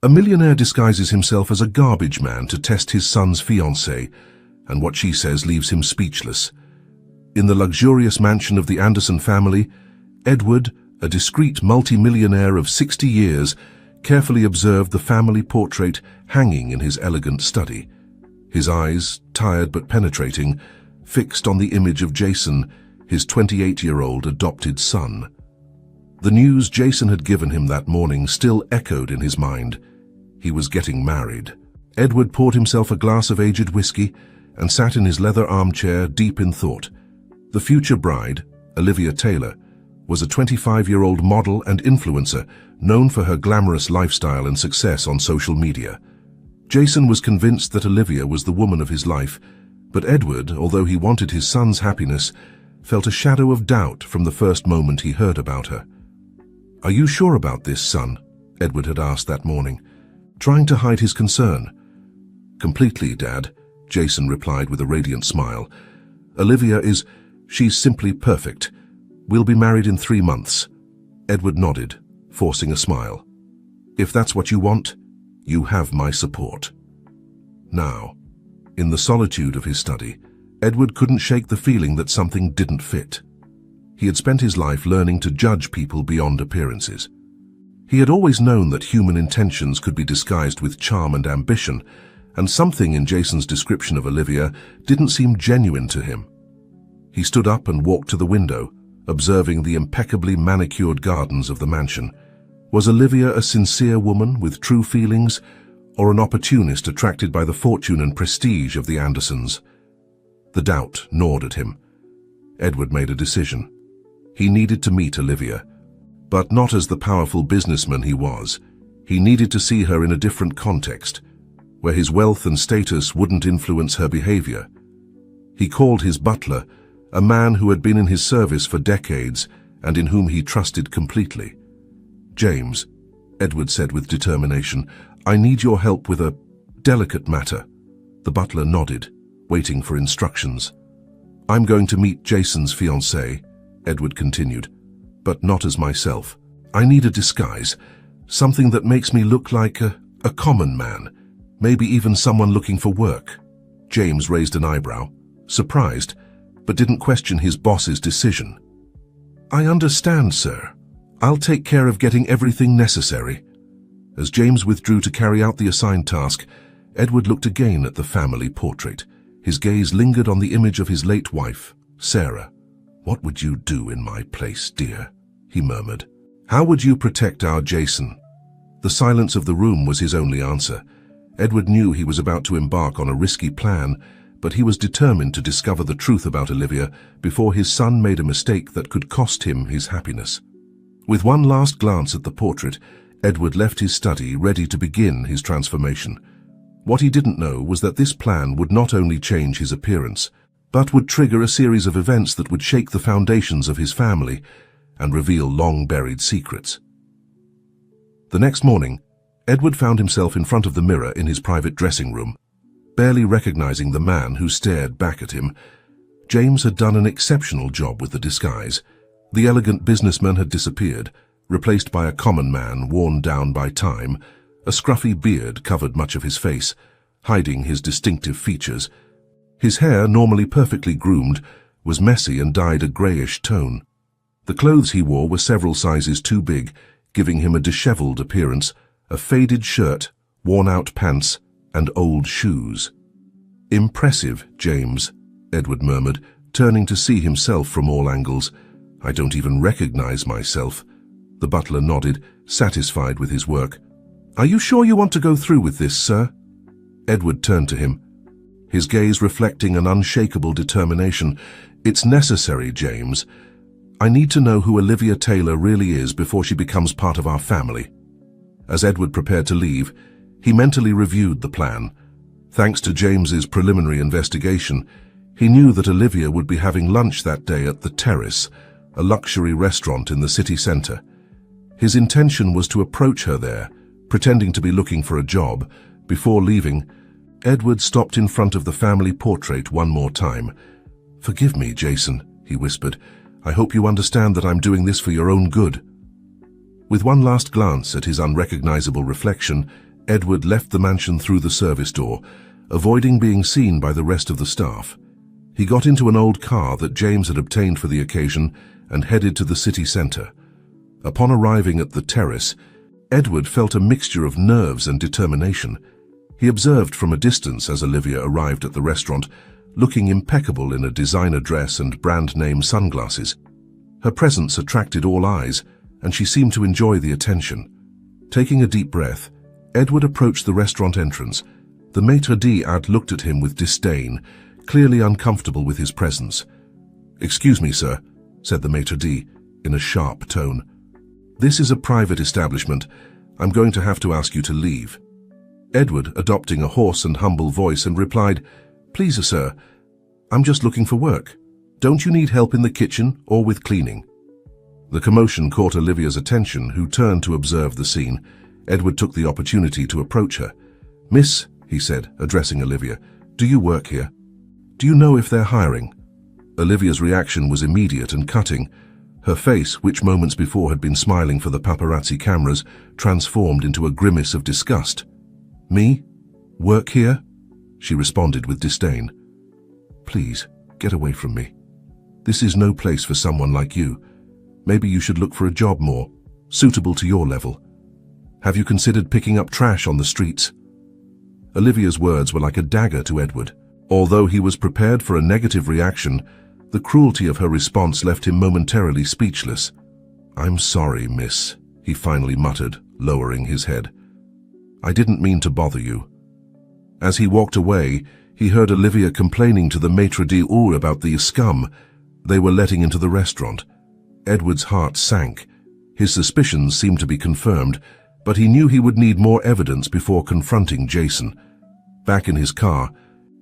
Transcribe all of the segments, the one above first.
A millionaire disguises himself as a garbage man to test his son's fiancée, and what she says leaves him speechless. In the luxurious mansion of the Anderson family, Edward, a discreet multi-millionaire of 60 years, carefully observed the family portrait hanging in his elegant study. His eyes, tired but penetrating, fixed on the image of Jason, his 28-year-old adopted son. The news Jason had given him that morning still echoed in his mind. He was getting married. Edward poured himself a glass of aged whiskey and sat in his leather armchair deep in thought. The future bride, Olivia Taylor, was a 25-year-old model and influencer known for her glamorous lifestyle and success on social media. Jason was convinced that Olivia was the woman of his life, but Edward, although he wanted his son's happiness, felt a shadow of doubt from the first moment he heard about her. "Are you sure about this, son?" Edward had asked that morning, trying to hide his concern. "Completely, Dad," Jason replied with a radiant smile. She's simply perfect. We'll be married in 3 months." Edward nodded, forcing a smile. "If that's what you want, you have my support." Now, in the solitude of his study, Edward couldn't shake the feeling that something didn't fit. He had spent his life learning to judge people beyond appearances. He had always known that human intentions could be disguised with charm and ambition, and something in Jason's description of Olivia didn't seem genuine to him. He stood up and walked to the window, observing the impeccably manicured gardens of the mansion. Was Olivia a sincere woman with true feelings, or an opportunist attracted by the fortune and prestige of the Andersons? The doubt gnawed at him. Edward made a decision. He needed to meet Olivia, but not as the powerful businessman he was. He needed to see her in a different context, where his wealth and status wouldn't influence her behavior. He called his butler, a man who had been in his service for decades and in whom he trusted completely. "James," Edward said with determination, "I need your help with a delicate matter." The butler nodded, waiting for instructions. "I'm going to meet Jason's fiancée," Edward continued, "but not as myself. I need a disguise, something that makes me look like a common man, maybe even someone looking for work." James raised an eyebrow, surprised, but didn't question his boss's decision. "I understand, sir. I'll take care of getting everything necessary." As James withdrew to carry out the assigned task, Edward looked again at the family portrait. His gaze lingered on the image of his late wife, Sarah. "What would you do in my place, dear?" he murmured. "How would you protect our Jason?" The silence of the room was his only answer. Edward knew he was about to embark on a risky plan, but he was determined to discover the truth about Olivia before his son made a mistake that could cost him his happiness. With one last glance at the portrait, Edward left his study ready to begin his transformation. What he didn't know was that this plan would not only change his appearance, but would trigger a series of events that would shake the foundations of his family and reveal long-buried secrets. The next morning, Edward found himself in front of the mirror in his private dressing room. Barely recognizing the man who stared back at him, James had done an exceptional job with the disguise. The elegant businessman had disappeared, replaced by a common man worn down by time. A scruffy beard covered much of his face, hiding his distinctive features. His hair, normally perfectly groomed, was messy and dyed a greyish tone. The clothes he wore were several sizes too big, giving him a disheveled appearance, a faded shirt, worn-out pants, and old shoes. "Impressive, James," Edward murmured, turning to see himself from all angles. "I don't even recognize myself." The butler nodded, satisfied with his work. "Are you sure you want to go through with this, sir?" Edward turned to him, his gaze reflecting an unshakable determination. "It's necessary, James. I need to know who Olivia Taylor really is before she becomes part of our family." As Edward prepared to leave, he mentally reviewed the plan. Thanks to James's preliminary investigation, he knew that Olivia would be having lunch that day at the Terrace, a luxury restaurant in the city centre. His intention was to approach her there, pretending to be looking for a job. Before leaving, Edward stopped in front of the family portrait one more time. "Forgive me, Jason," he whispered. "I hope you understand that I'm doing this for your own good." With one last glance at his unrecognizable reflection, Edward left the mansion through the service door, avoiding being seen by the rest of the staff. He got into an old car that James had obtained for the occasion and headed to the city centre. Upon arriving at the terrace, Edward felt a mixture of nerves and determination. He observed from a distance as Olivia arrived at the restaurant, looking impeccable in a designer dress and brand-name sunglasses. Her presence attracted all eyes, and she seemed to enjoy the attention. Taking a deep breath, Edward approached the restaurant entrance. The maitre d' looked at him with disdain, clearly uncomfortable with his presence. "Excuse me, sir," said the maitre d' in a sharp tone. "This is a private establishment. I'm going to have to ask you to leave." Edward, adopting a hoarse and humble voice, and replied, "Please, sir, I'm just looking for work. Don't you need help in the kitchen or with cleaning?" The commotion caught Olivia's attention, who turned to observe the scene. Edward took the opportunity to approach her. "Miss," he said, addressing Olivia, "do you work here? Do you know if they're hiring?" Olivia's reaction was immediate and cutting. Her face, which moments before had been smiling for the paparazzi cameras, transformed into a grimace of disgust. "Me? Work here?" she responded with disdain. "Please, get away from me. This is no place for someone like you. Maybe you should look for a job more suitable to your level. Have you considered picking up trash on the streets?" Olivia's words were like a dagger to Edward. Although he was prepared for a negative reaction, the cruelty of her response left him momentarily speechless. "I'm sorry, miss," he finally muttered, lowering his head. "I didn't mean to bother you." As he walked away, he heard Olivia complaining to the maitre d' about the scum they were letting into the restaurant. Edward's heart sank. His suspicions seemed to be confirmed, but he knew he would need more evidence before confronting Jason. Back in his car,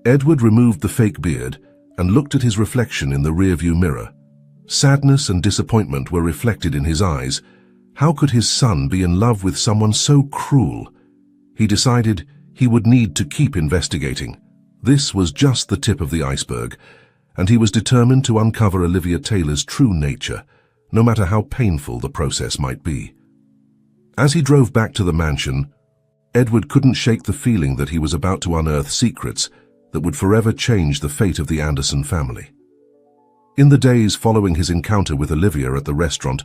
Edward removed the fake beard and looked at his reflection in the rearview mirror. Sadness and disappointment were reflected in his eyes. How could his son be in love with someone so cruel? He decided he would need to keep investigating. This was just the tip of the iceberg, and he was determined to uncover Olivia Taylor's true nature, no matter how painful the process might be. As he drove back to the mansion, Edward couldn't shake the feeling that he was about to unearth secrets that would forever change the fate of the Anderson family. In the days following his encounter with Olivia at the restaurant,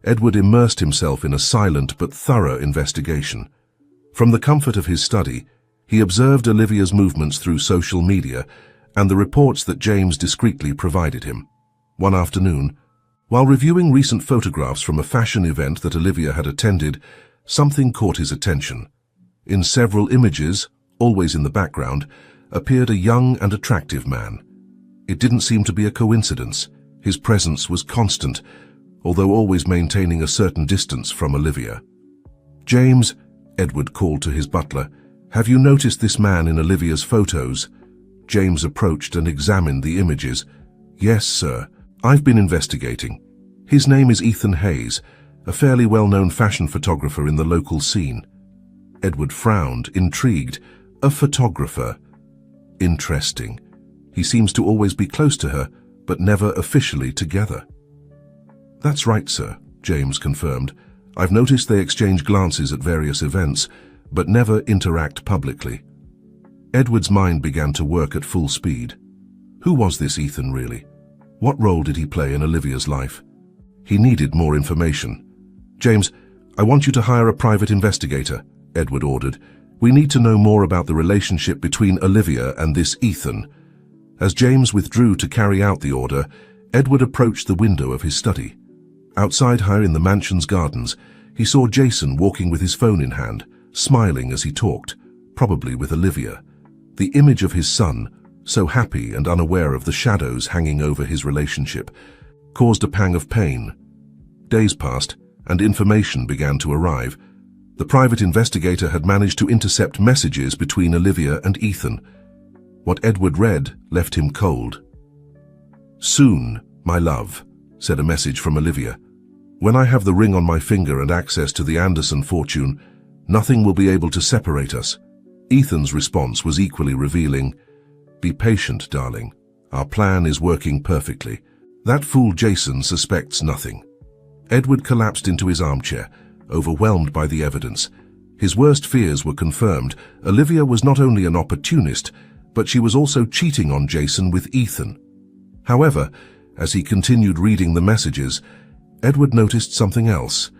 Edward immersed himself in a silent but thorough investigation. From the comfort of his study, he observed Olivia's movements through social media and the reports that James discreetly provided him. One afternoon, while reviewing recent photographs from a fashion event that Olivia had attended, something caught his attention. In several images, always in the background, appeared a young and attractive man. It didn't seem to be a coincidence. His presence was constant, although always maintaining a certain distance from Olivia. "James," Edward called to his butler, "have you noticed this man in Olivia's photos?" James approached and examined the images. "Yes, sir. I've been investigating. His name is Ethan Hayes, a fairly well-known fashion photographer in the local scene." Edward frowned, intrigued. "A photographer? Interesting. He seems to always be close to her, but never officially together." "That's right, sir," James confirmed. "I've noticed they exchange glances at various events, but never interact publicly." Edward's mind began to work at full speed. Who was this Ethan really? What role did he play in Olivia's life? He needed more information. "James, I want you to hire a private investigator," Edward ordered. "We need to know more about the relationship between Olivia and this Ethan." As James withdrew to carry out the order, Edward approached the window of his study. Outside her in the mansion's gardens, he saw Jason walking with his phone in hand, smiling as he talked, probably with Olivia. The image of his son, so happy and unaware of the shadows hanging over his relationship, caused a pang of pain. Days passed, and information began to arrive. The private investigator had managed to intercept messages between Olivia and Ethan. What Edward read left him cold. "Soon, my love," said a message from Olivia. "When I have the ring on my finger and access to the Anderson fortune, nothing will be able to separate us." Ethan's response was equally revealing. "Be patient, darling. Our plan is working perfectly. That fool Jason suspects nothing." Edward collapsed into his armchair, overwhelmed by the evidence. His worst fears were confirmed. Olivia was not only an opportunist, but she was also cheating on Jason with Ethan. However, as he continued reading the messages, Edward noticed something else.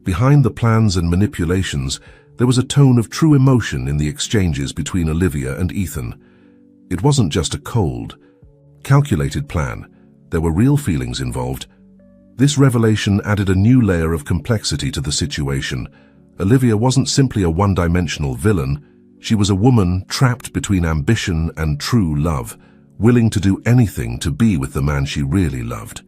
Behind the plans and manipulations, there was a tone of true emotion in the exchanges between Olivia and Ethan. It wasn't just a cold, calculated plan. There were real feelings involved. This revelation added a new layer of complexity to the situation. Olivia wasn't simply a one-dimensional villain. She was a woman trapped between ambition and true love, willing to do anything to be with the man she really loved.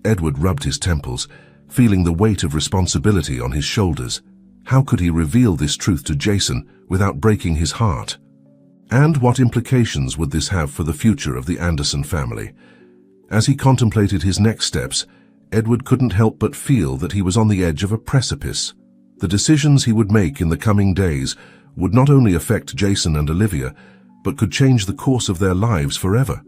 Edward rubbed his temples, feeling the weight of responsibility on his shoulders. How could he reveal this truth to Jason without breaking his heart? And what implications would this have for the future of the Anderson family? As he contemplated his next steps, Edward couldn't help but feel that he was on the edge of a precipice. The decisions he would make in the coming days would not only affect Jason and Olivia, but could change the course of their lives forever.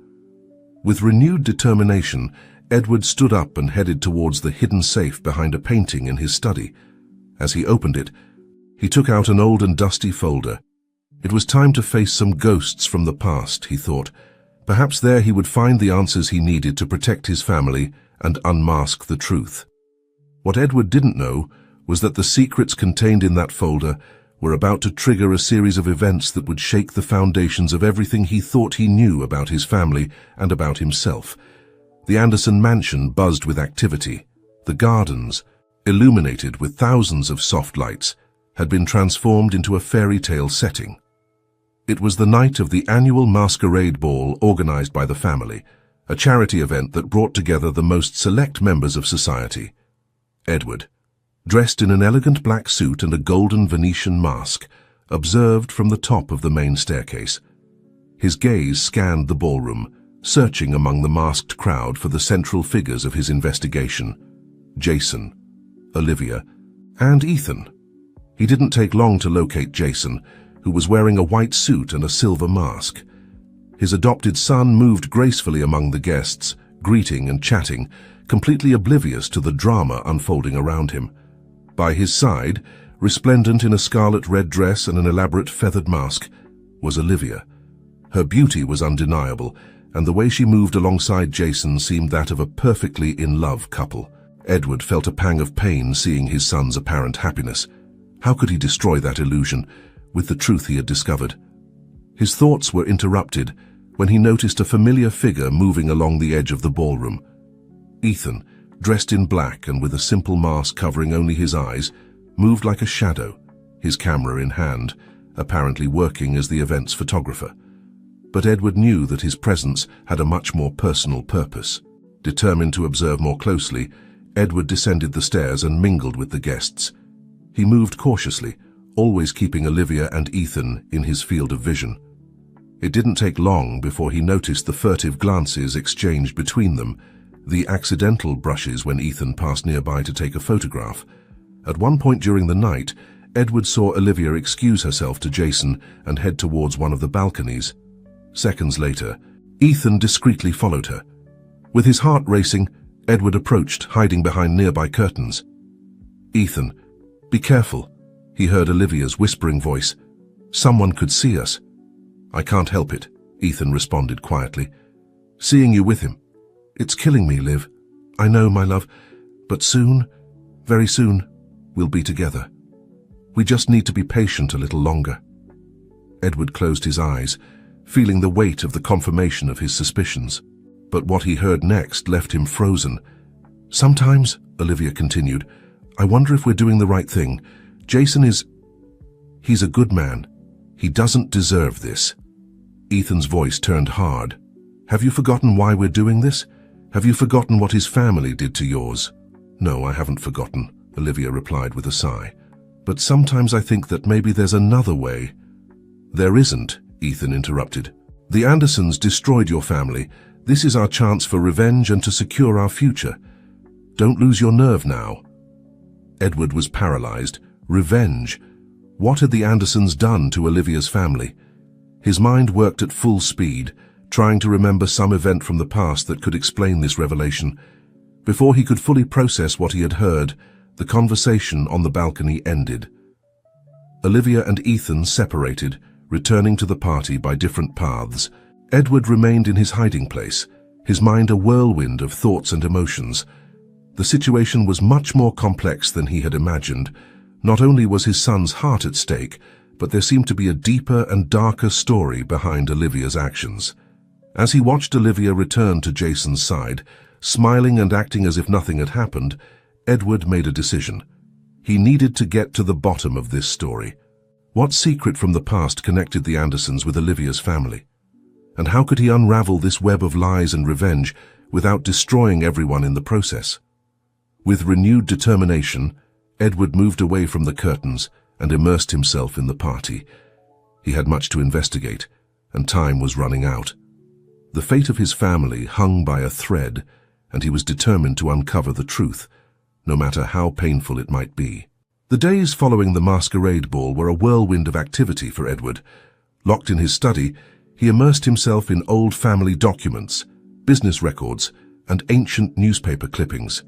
With renewed determination, Edward stood up and headed towards the hidden safe behind a painting in his study. As he opened it, he took out an old and dusty folder. It was time to face some ghosts from the past, he thought. Perhaps there he would find the answers he needed to protect his family and unmask the truth. What Edward didn't know was that the secrets contained in that folder were about to trigger a series of events that would shake the foundations of everything he thought he knew about his family and about himself. The Anderson mansion buzzed with activity. The gardens, illuminated with thousands of soft lights, had been transformed into a fairy tale setting. It was the night of the annual masquerade ball organized by the family, a charity event that brought together the most select members of society. Edward, dressed in an elegant black suit and a golden Venetian mask, observed from the top of the main staircase. His gaze scanned the ballroom, searching among the masked crowd for the central figures of his investigation: Jason, Olivia, and Ethan. He didn't take long to locate Jason, who was wearing a white suit and a silver mask. His adopted son moved gracefully among the guests, greeting and chatting, completely oblivious to the drama unfolding around him. By his side, resplendent in a scarlet red dress and an elaborate feathered mask, was Olivia. Her beauty was undeniable, and the way she moved alongside Jason seemed that of a perfectly in-love couple. Edward felt a pang of pain seeing his son's apparent happiness. How could he destroy that illusion with the truth he had discovered? His thoughts were interrupted when he noticed a familiar figure moving along the edge of the ballroom. Ethan, dressed in black and with a simple mask covering only his eyes, moved like a shadow, his camera in hand, apparently working as the event's photographer. But Edward knew that his presence had a much more personal purpose. Determined to observe more closely, Edward descended the stairs and mingled with the guests. He moved cautiously, always keeping Olivia and Ethan in his field of vision. It didn't take long before he noticed the furtive glances exchanged between them, the accidental brushes when Ethan passed nearby to take a photograph. At one point during the night, Edward saw Olivia excuse herself to Jason and head towards one of the balconies. Seconds later, Ethan discreetly followed her. With his heart racing, Edward approached, hiding behind nearby curtains. "Ethan, be careful," he heard Olivia's whispering voice. "Someone could see us." "I can't help it," Ethan responded quietly. "Seeing you with him. It's killing me, Liv. I know, my love, but soon, very soon, we'll be together. We just need to be patient a little longer." Edward closed his eyes, feeling the weight of the confirmation of his suspicions. But what he heard next left him frozen. "Sometimes," Olivia continued, "I wonder if we're doing the right thing. Jason he's a good man. He doesn't deserve this." Ethan's voice turned hard. "Have you forgotten why we're doing this? Have you forgotten what his family did to yours?" "No, I haven't forgotten," Olivia replied with a sigh. "But sometimes I think that maybe there's another way." "There isn't," Ethan interrupted. "The Andersons destroyed your family. This is our chance for revenge and to secure our future. Don't lose your nerve now." Edward was paralyzed. Revenge? What had the Andersons done to Olivia's family? His mind worked at full speed, trying to remember some event from the past that could explain this revelation. Before he could fully process what he had heard, the conversation on the balcony ended. Olivia and Ethan separated, returning to the party by different paths. Edward remained in his hiding place, his mind a whirlwind of thoughts and emotions. The situation was much more complex than he had imagined. Not only was his son's heart at stake, but there seemed to be a deeper and darker story behind Olivia's actions. As he watched Olivia return to Jason's side, smiling and acting as if nothing had happened, Edward made a decision. He needed to get to the bottom of this story. What secret from the past connected the Andersons with Olivia's family? And how could he unravel this web of lies and revenge without destroying everyone in the process? With renewed determination, Edward moved away from the curtains and immersed himself in the party. He had much to investigate, and time was running out. The fate of his family hung by a thread, and he was determined to uncover the truth, no matter how painful it might be. The days following the masquerade ball were a whirlwind of activity for Edward. Locked in his study, he immersed himself in old family documents, business records, and ancient newspaper clippings.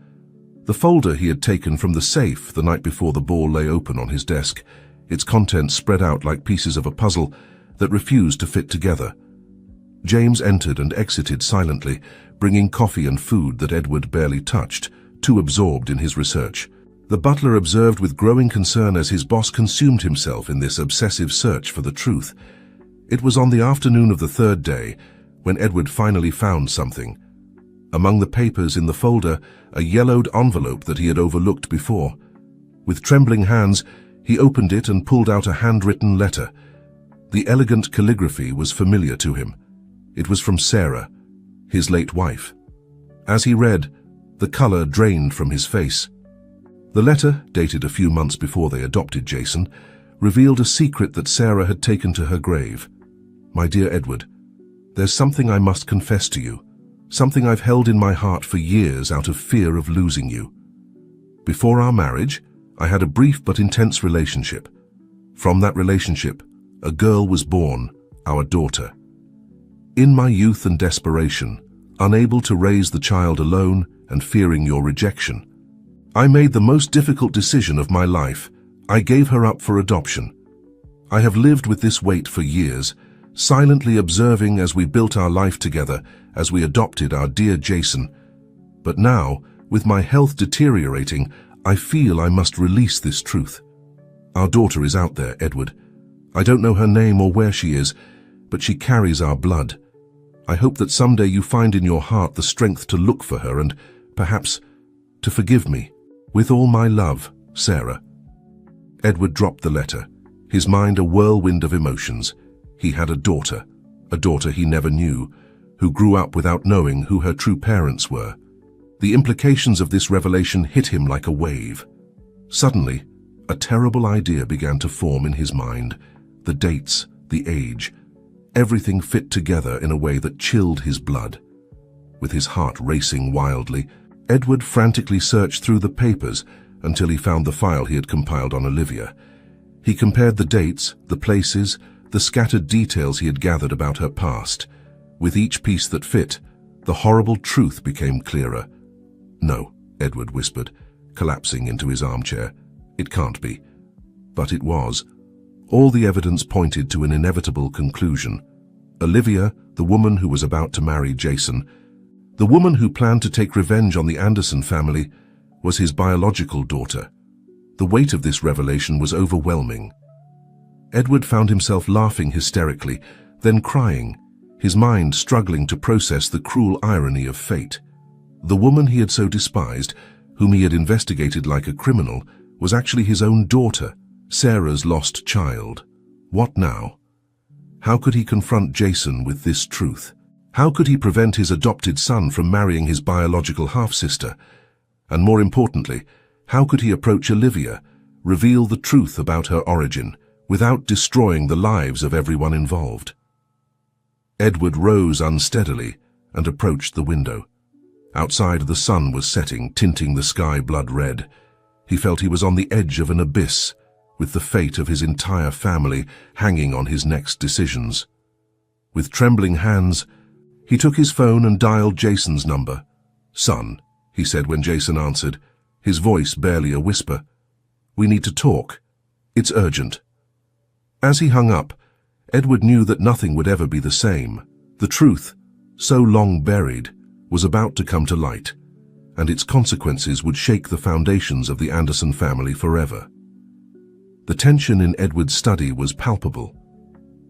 The folder he had taken from the safe the night before the ball lay open on his desk, its contents spread out like pieces of a puzzle that refused to fit together. James entered and exited silently, bringing coffee and food that Edward barely touched, too absorbed in his research. The butler observed with growing concern as his boss consumed himself in this obsessive search for the truth. It was on the afternoon of the third day when Edward finally found something. Among the papers in the folder, a yellowed envelope that he had overlooked before. With trembling hands, he opened it and pulled out a handwritten letter. The elegant calligraphy was familiar to him. It was from Sarah, his late wife. As he read, the color drained from his face. The letter, dated a few months before they adopted Jason, revealed a secret that Sarah had taken to her grave. "My dear Edward, there's something I must confess to you, something I've held in my heart for years out of fear of losing you. Before our marriage, I had a brief but intense relationship. From that relationship, a girl was born, our daughter. In my youth and desperation, unable to raise the child alone and fearing your rejection, I made the most difficult decision of my life. I gave her up for adoption. I have lived with this weight for years, silently observing as we built our life together, as we adopted our dear Jason. But now, with my health deteriorating, I feel I must release this truth. Our daughter is out there, Edward. I don't know her name or where she is, but she carries our blood. I hope that someday you find in your heart the strength to look for her and, perhaps, to forgive me. With all my love, Sarah." Edward dropped the letter, his mind a whirlwind of emotions. He had a daughter he never knew, who grew up without knowing who her true parents were. The implications of this revelation hit him like a wave. Suddenly, a terrible idea began to form in his mind. The dates, the age, everything fit together in a way that chilled his blood. With his heart racing wildly, Edward frantically searched through the papers until he found the file he had compiled on Olivia. He compared the dates, the places, the scattered details he had gathered about her past. With each piece that fit, the horrible truth became clearer. "No," Edward whispered, collapsing into his armchair. "It can't be." But it was. All the evidence pointed to an inevitable conclusion. Olivia, the woman who was about to marry Jason, the woman who planned to take revenge on the Anderson family, was his biological daughter. The weight of this revelation was overwhelming. Edward found himself laughing hysterically, then crying, his mind struggling to process the cruel irony of fate. The woman he had so despised, whom he had investigated like a criminal, was actually his own daughter, Sarah's lost child. What now? How could he confront Jason with this truth? How could he prevent his adopted son from marrying his biological half-sister? And more importantly, how could he approach Olivia, reveal the truth about her origin, without destroying the lives of everyone involved? Edward rose unsteadily and approached the window. Outside, the sun was setting, tinting the sky blood red. He felt he was on the edge of an abyss, with the fate of his entire family hanging on his next decisions. With trembling hands, he took his phone and dialed Jason's number. "Son," he said when Jason answered, his voice barely a whisper. "We need to talk. It's urgent." As he hung up, Edward knew that nothing would ever be the same. The truth, so long buried, was about to come to light, and its consequences would shake the foundations of the Anderson family forever. The tension in Edward's study was palpable.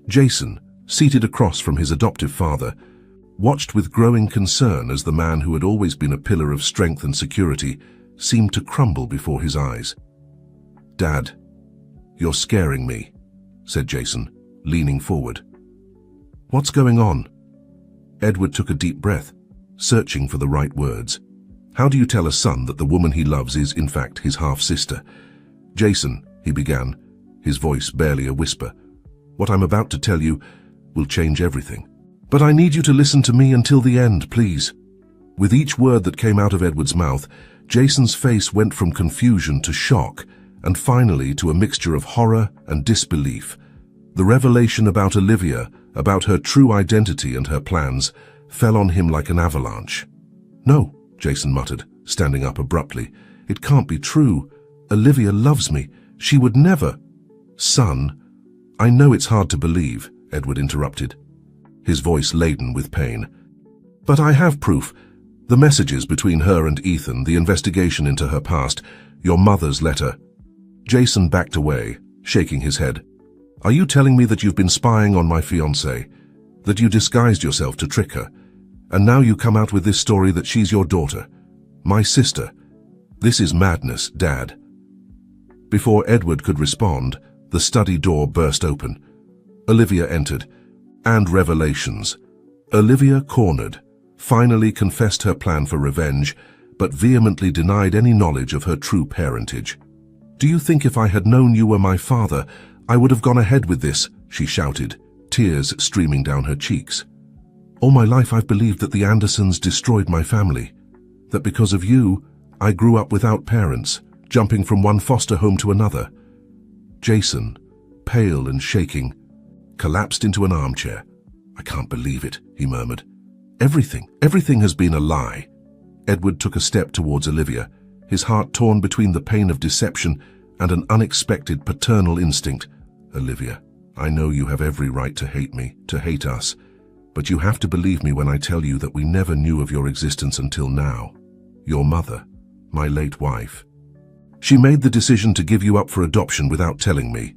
Jason, seated across from his adoptive father, watched with growing concern as the man who had always been a pillar of strength and security seemed to crumble before his eyes. "Dad, you're scaring me," said Jason, leaning forward. "What's going on?" Edward took a deep breath, searching for the right words. How do you tell a son that the woman he loves is, in fact, his half-sister? "Jason," he began, his voice barely a whisper, "what I'm about to tell you will change everything. But I need you to listen to me until the end, please." With each word that came out of Edward's mouth, Jason's face went from confusion to shock, and finally to a mixture of horror and disbelief. The revelation about Olivia, about her true identity and her plans, fell on him like an avalanche. "No," Jason muttered, standing up abruptly. "It can't be true. Olivia loves me. She would never—" "Son, I know it's hard to believe," Edward interrupted, his voice laden with pain. "But I have proof. The messages between her and Ethan, the investigation into her past, your mother's letter." Jason backed away, shaking his head. "Are you telling me that you've been spying on my fiancée, that you disguised yourself to trick her, and now you come out with this story that she's your daughter, my sister? This is madness, Dad." Before Edward could respond, the study door burst open. Olivia entered, and revelations. Olivia, cornered, finally confessed her plan for revenge, but vehemently denied any knowledge of her true parentage. "Do you think if I had known you were my father, I would have gone ahead with this?" she shouted, tears streaming down her cheeks. "All my life I've believed that the Andersons destroyed my family, that because of you, I grew up without parents, jumping from one foster home to another." Jason, pale and shaking, collapsed into an armchair. "I can't believe it," he murmured. Everything has been a lie." Edward took a step towards Olivia, his heart torn between the pain of deception and an unexpected paternal instinct. "Olivia, I know you have every right to hate me, to hate us, but you have to believe me when I tell you that we never knew of your existence until now. Your mother, my late wife. She made the decision to give you up for adoption without telling me."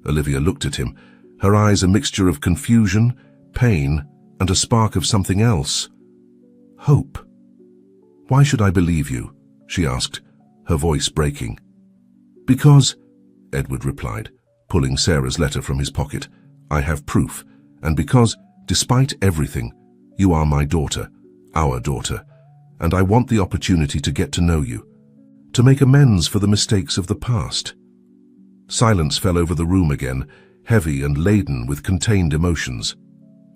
Olivia looked at him, her eyes a mixture of confusion, pain, and a spark of something else. Hope. "Why should I believe you?" she asked, her voice breaking. "Because," Edward replied, pulling Sarah's letter from his pocket, "I have proof, and because, despite everything, you are my daughter, our daughter, and I want the opportunity to get to know you, to make amends for the mistakes of the past." Silence fell over the room again, heavy and laden with contained emotions.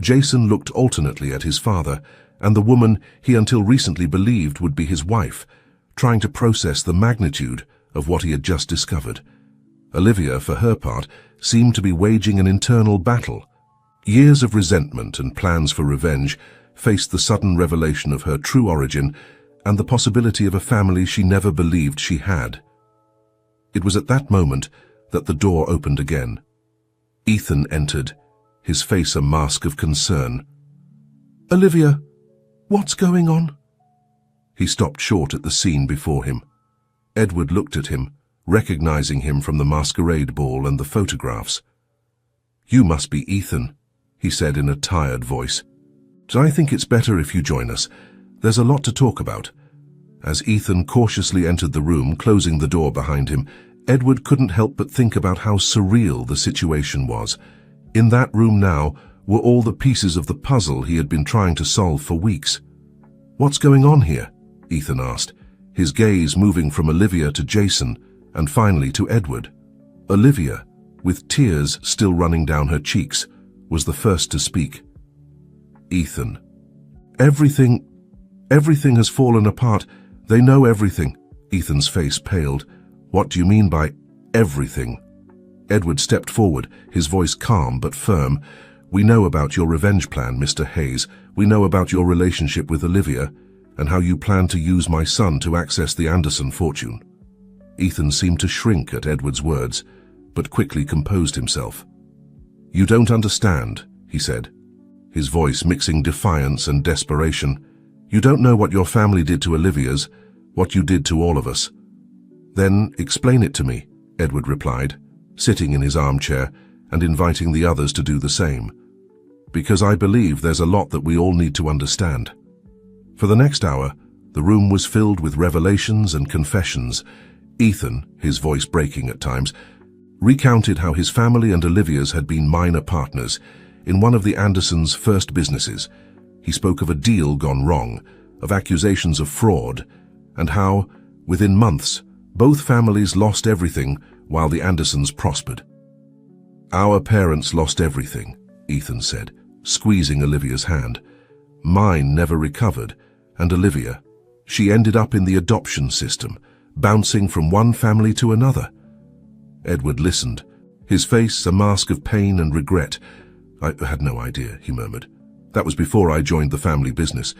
Jason looked alternately at his father and the woman he until recently believed would be his wife, trying to process the magnitude of what he had just discovered. Olivia, for her part, seemed to be waging an internal battle. Years of resentment and plans for revenge faced the sudden revelation of her true origin and the possibility of a family she never believed she had. It was at that moment that the door opened again. Ethan entered, his face a mask of concern. "Olivia, what's going on?" He stopped short at the scene before him. Edward looked at him, recognizing him from the masquerade ball and the photographs. "You must be Ethan," he said in a tired voice. "I think it's better if you join us. There's a lot to talk about." As Ethan cautiously entered the room, closing the door behind him, Edward couldn't help but think about how surreal the situation was. In that room now were all the pieces of the puzzle he had been trying to solve for weeks. "What's going on here?" Ethan asked, his gaze moving from Olivia to Jason and finally to Edward. Olivia, with tears still running down her cheeks, was the first to speak. "Ethan, everything has fallen apart. They know everything." Ethan's face paled. "What do you mean by everything?" Edward stepped forward, his voice calm but firm. "We know about your revenge plan, Mr. Hayes. We know about your relationship with Olivia, and how you plan to use my son to access the Anderson fortune." Ethan seemed to shrink at Edward's words, but quickly composed himself. "You don't understand," he said, his voice mixing defiance and desperation. "You don't know what your family did to Olivia's, what you did to all of us." "Then explain it to me," Edward replied, sitting in his armchair and inviting the others to do the same. "Because I believe there's a lot that we all need to understand." For the next hour, the room was filled with revelations and confessions. Ethan, his voice breaking at times, recounted how his family and Olivia's had been minor partners in one of the Andersons' first businesses. He spoke of a deal gone wrong, of accusations of fraud, and how, within months, both families lost everything while the Andersons prospered. "Our parents lost everything," Ethan said, squeezing Olivia's hand. "Mine never recovered, and Olivia, she ended up in the adoption system, bouncing from one family to another." Edward listened, his face a mask of pain and regret. "I had no idea," he murmured. "That was before I joined the family business.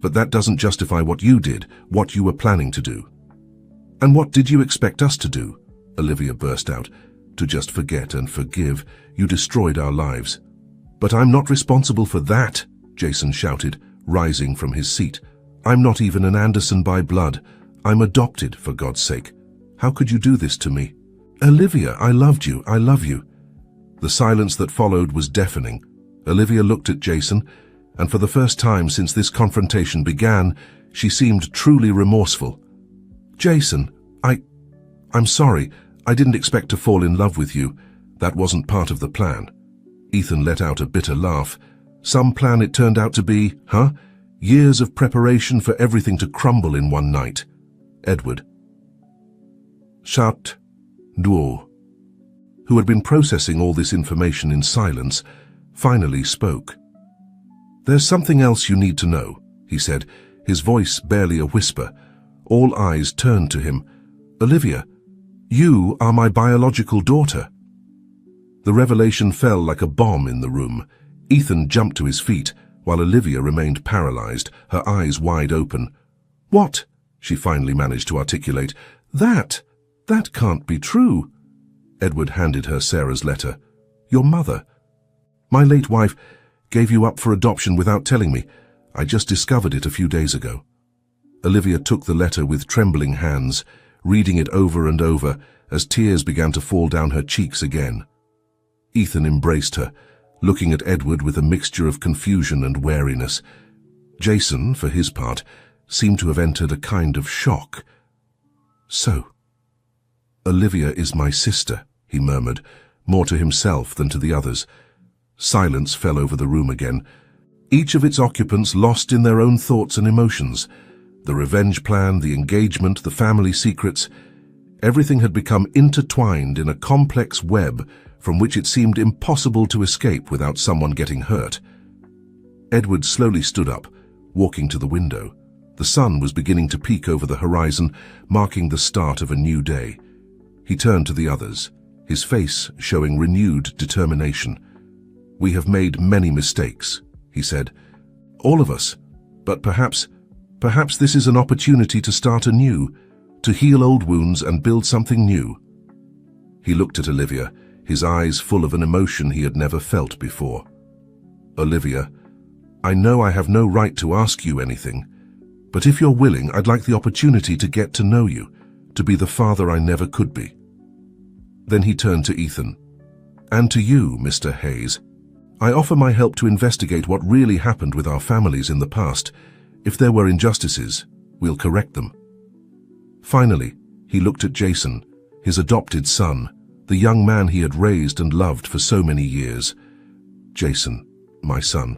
But that doesn't justify what you did, what you were planning to do." "And what did you expect us to do?" Olivia burst out. "To just forget and forgive. You destroyed our lives." "But I'm not responsible for that," Jason shouted, rising from his seat. "I'm not even an Anderson by blood. I'm adopted, for God's sake. How could you do this to me?" "Olivia, I loved you, I love you." The silence that followed was deafening. Olivia looked at Jason, and for the first time since this confrontation began, she seemed truly remorseful. "Jason, I'm sorry. I didn't expect to fall in love with you. That wasn't part of the plan." Ethan let out a bitter laugh. "Some plan it turned out to be, huh? Years of preparation for everything to crumble in one night." Edward, Chat Duo, who had been processing all this information in silence, finally spoke. "There's something else you need to know," he said, his voice barely a whisper. All eyes turned to him. "Olivia, you are my biological daughter." The revelation fell like a bomb in the room. Ethan jumped to his feet, while Olivia remained paralyzed, her eyes wide open. "What?" she finally managed to articulate. That can't be true." Edward handed her Sarah's letter. "Your mother. My late wife gave you up for adoption without telling me. I just discovered it a few days ago." Olivia took the letter with trembling hands, reading it over and over as tears began to fall down her cheeks again. Ethan embraced her, looking at Edward with a mixture of confusion and wariness. Jason, for his part, seemed to have entered a kind of shock. "So, Olivia is my sister," he murmured, more to himself than to the others. Silence fell over the room again, each of its occupants lost in their own thoughts and emotions. The revenge plan, the engagement, the family secrets, everything had become intertwined in a complex web from which it seemed impossible to escape without someone getting hurt. Edward slowly stood up, walking to the window. The sun was beginning to peek over the horizon, marking the start of a new day. He turned to the others, his face showing renewed determination. "We have made many mistakes," he said. "All of us. But perhaps this is an opportunity to start anew, to heal old wounds and build something new." He looked at Olivia, his eyes full of an emotion he had never felt before. "Olivia, I know I have no right to ask you anything, but if you're willing, I'd like the opportunity to get to know you, to be the father I never could be." Then he turned to Ethan. "And to you, Mr. Hayes. I offer my help to investigate what really happened with our families in the past. If there were injustices, we'll correct them." Finally, he looked at Jason, his adopted son, the young man he had raised and loved for so many years. "Jason, my son,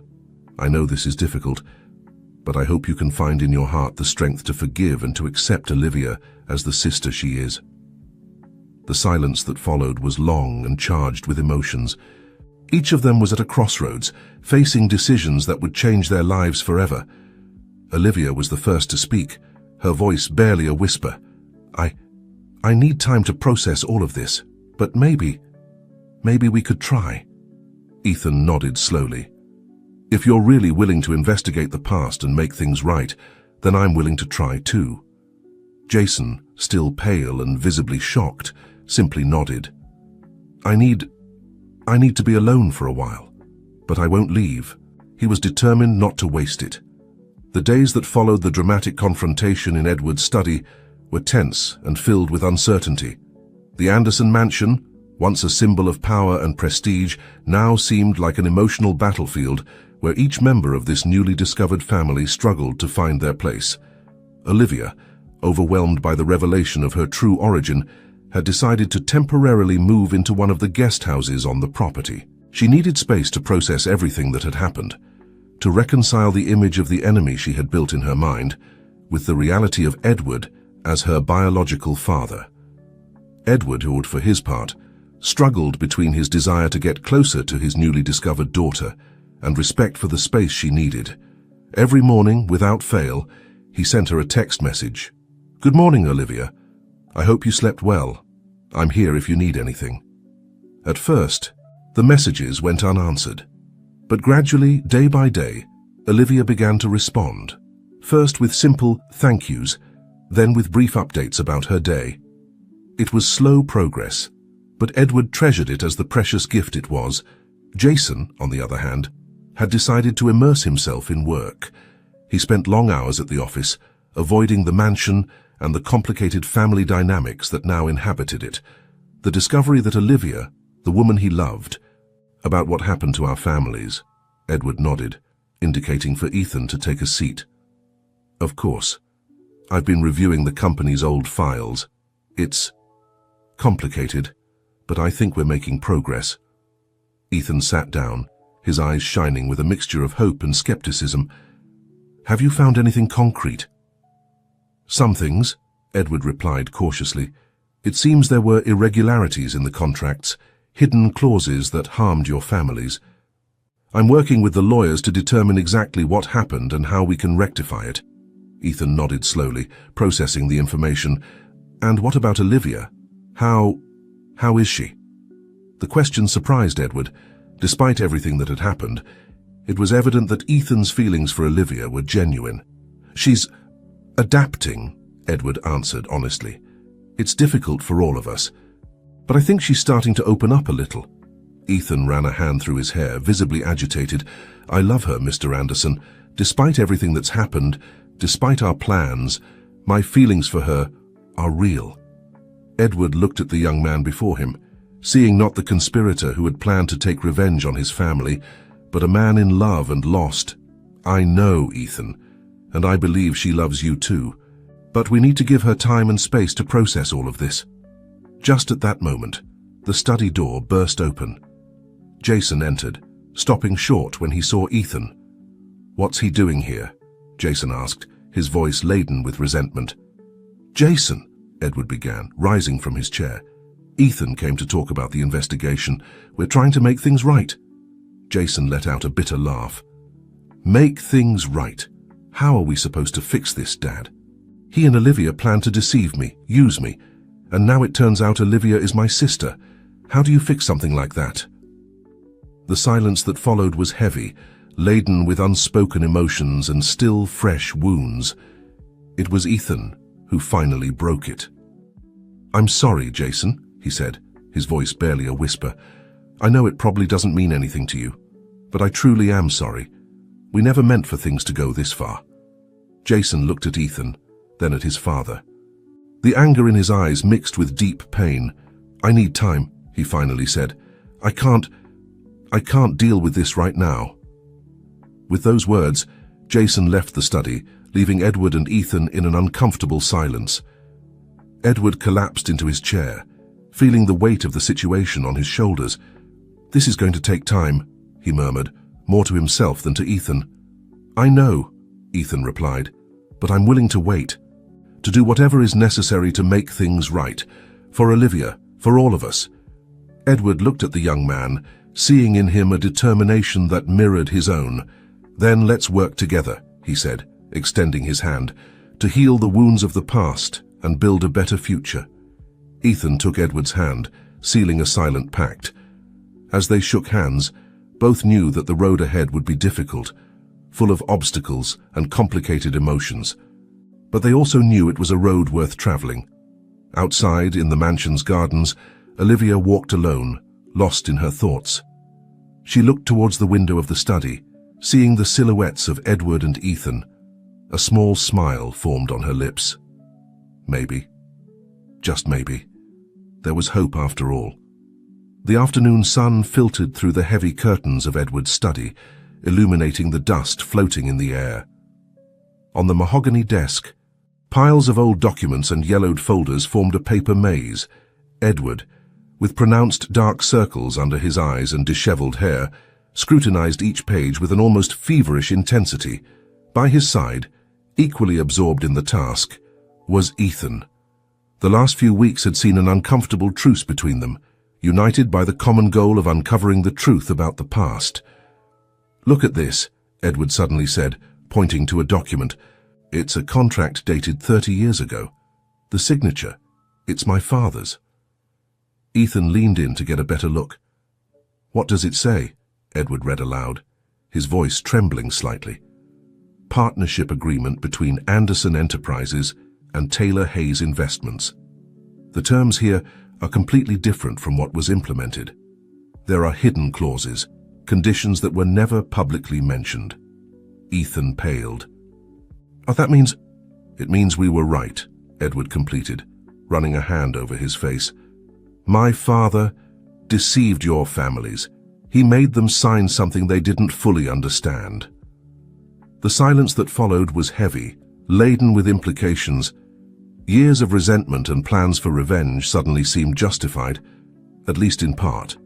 I know this is difficult, but I hope you can find in your heart the strength to forgive and to accept Olivia as the sister she is." The silence that followed was long and charged with emotions. Each of them was at a crossroads, facing decisions that would change their lives forever. Olivia was the first to speak, her voice barely a whisper. I need time to process all of this, but maybe we could try." Ethan nodded slowly. "If you're really willing to investigate the past and make things right, then I'm willing to try too." Jason, still pale and visibly shocked, simply nodded. I need I need to be alone for a while, but I won't leave. He was determined not to waste it. The days that followed the dramatic confrontation in Edward's study were tense and filled with uncertainty. The Anderson mansion, once a symbol of power and prestige, now seemed like an emotional battlefield where each member of this newly discovered family struggled to find their place. Olivia, overwhelmed by the revelation of her true origin, had decided to temporarily move into one of the guest houses on the property. She needed space to process everything that had happened, to reconcile the image of the enemy she had built in her mind with the reality of Edward as her biological father. Edward, who, for his part, struggled between his desire to get closer to his newly discovered daughter and respect for the space she needed. Every morning, without fail, he sent her a text message. "Good morning, Olivia. I hope you slept well. I'm here if you need anything." At first, the messages went unanswered. But gradually, day by day, Olivia began to respond, first with simple thank yous, then with brief updates about her day. It was slow progress, but Edward treasured it as the precious gift it was. Jason, on the other hand, had decided to immerse himself in work. He spent long hours at the office, avoiding the mansion and the complicated family dynamics that now inhabited it. The discovery that Olivia, the woman he loved, "About what happened to our families," Edward nodded, indicating for Ethan to take a seat. "Of course. I've been reviewing the company's old files. It's complicated, but I think we're making progress." Ethan sat down, his eyes shining with a mixture of hope and skepticism. "Have you found anything concrete?" "Some things," Edward replied cautiously. "It seems there were irregularities in the contracts, hidden clauses that harmed your families. I'm working with the lawyers to determine exactly what happened and how we can rectify it." Ethan nodded slowly, processing the information. "And what about Olivia? How is she?" The question surprised Edward. Despite everything that had happened, it was evident that Ethan's feelings for Olivia were genuine. "She's adapting," Edward answered honestly. "It's difficult for all of us, but I think she's starting to open up a little." Ethan ran a hand through his hair, visibly agitated. "I love her, Mr. Anderson. Despite everything that's happened, despite our plans, my feelings for her are real." Edward looked at the young man before him, seeing not the conspirator who had planned to take revenge on his family, but a man in love and lost. "I know, Ethan, and I believe she loves you too. But we need to give her time and space to process all of this." Just at that moment, the study door burst open. Jason entered, stopping short when he saw Ethan. "What's he doing here?" Jason asked, his voice laden with resentment. "Jason," Edward began, rising from his chair. "Ethan came to talk about the investigation. We're trying to make things right." Jason let out a bitter laugh. "Make things right? How are we supposed to fix this, Dad? He and Olivia planned to deceive me, use me, and now it turns out Olivia is my sister. How do you fix something like that?" The silence that followed was heavy, laden with unspoken emotions and still fresh wounds. It was Ethan who finally broke it. "I'm sorry, Jason," he said, his voice barely a whisper. "I know it probably doesn't mean anything to you, but I truly am sorry. We never meant for things to go this far." Jason looked at Ethan, then at his father. The anger in his eyes mixed with deep pain. "I need time," he finally said. I can't deal with this right now." With those words, Jason left the study, leaving Edward and Ethan in an uncomfortable silence. Edward collapsed into his chair, feeling the weight of the situation on his shoulders. "This is going to take time," he murmured, more to himself than to Ethan. "I know," Ethan replied, "but I'm willing to wait, to do whatever is necessary to make things right, for Olivia, for all of us." Edward looked at the young man, seeing in him a determination that mirrored his own. "Then let's work together," he said, extending his hand, "to heal the wounds of the past and build a better future." Ethan took Edward's hand, sealing a silent pact. As they shook hands, both knew that the road ahead would be difficult, full of obstacles and complicated emotions. But they also knew it was a road worth traveling. Outside, in the mansion's gardens, Olivia walked alone, lost in her thoughts. She looked towards the window of the study, seeing the silhouettes of Edward and Ethan. A small smile formed on her lips. Maybe, just maybe, there was hope after all. The afternoon sun filtered through the heavy curtains of Edward's study, illuminating the dust floating in the air. On the mahogany desk, piles of old documents and yellowed folders formed a paper maze. Edward, with pronounced dark circles under his eyes and disheveled hair, scrutinized each page with an almost feverish intensity. By his side, equally absorbed in the task, was Ethan. The last few weeks had seen an uncomfortable truce between them, united by the common goal of uncovering the truth about the past. "Look at this," Edward suddenly said, pointing to a document. "It's a contract dated 30 years ago. The signature, it's my father's." Ethan leaned in to get a better look. "What does it say?" Edward read aloud, his voice trembling slightly. "Partnership agreement between Anderson Enterprises and Taylor Hayes Investments. The terms here are completely different from what was implemented. There are hidden clauses, conditions that were never publicly mentioned." Ethan paled. "Oh, that means—" "It means we were right," Edward completed, running a hand over his face. "My father deceived your families. He made them sign something they didn't fully understand." The silence that followed was heavy, laden with implications. Years of resentment and plans for revenge suddenly seemed justified, at least in part.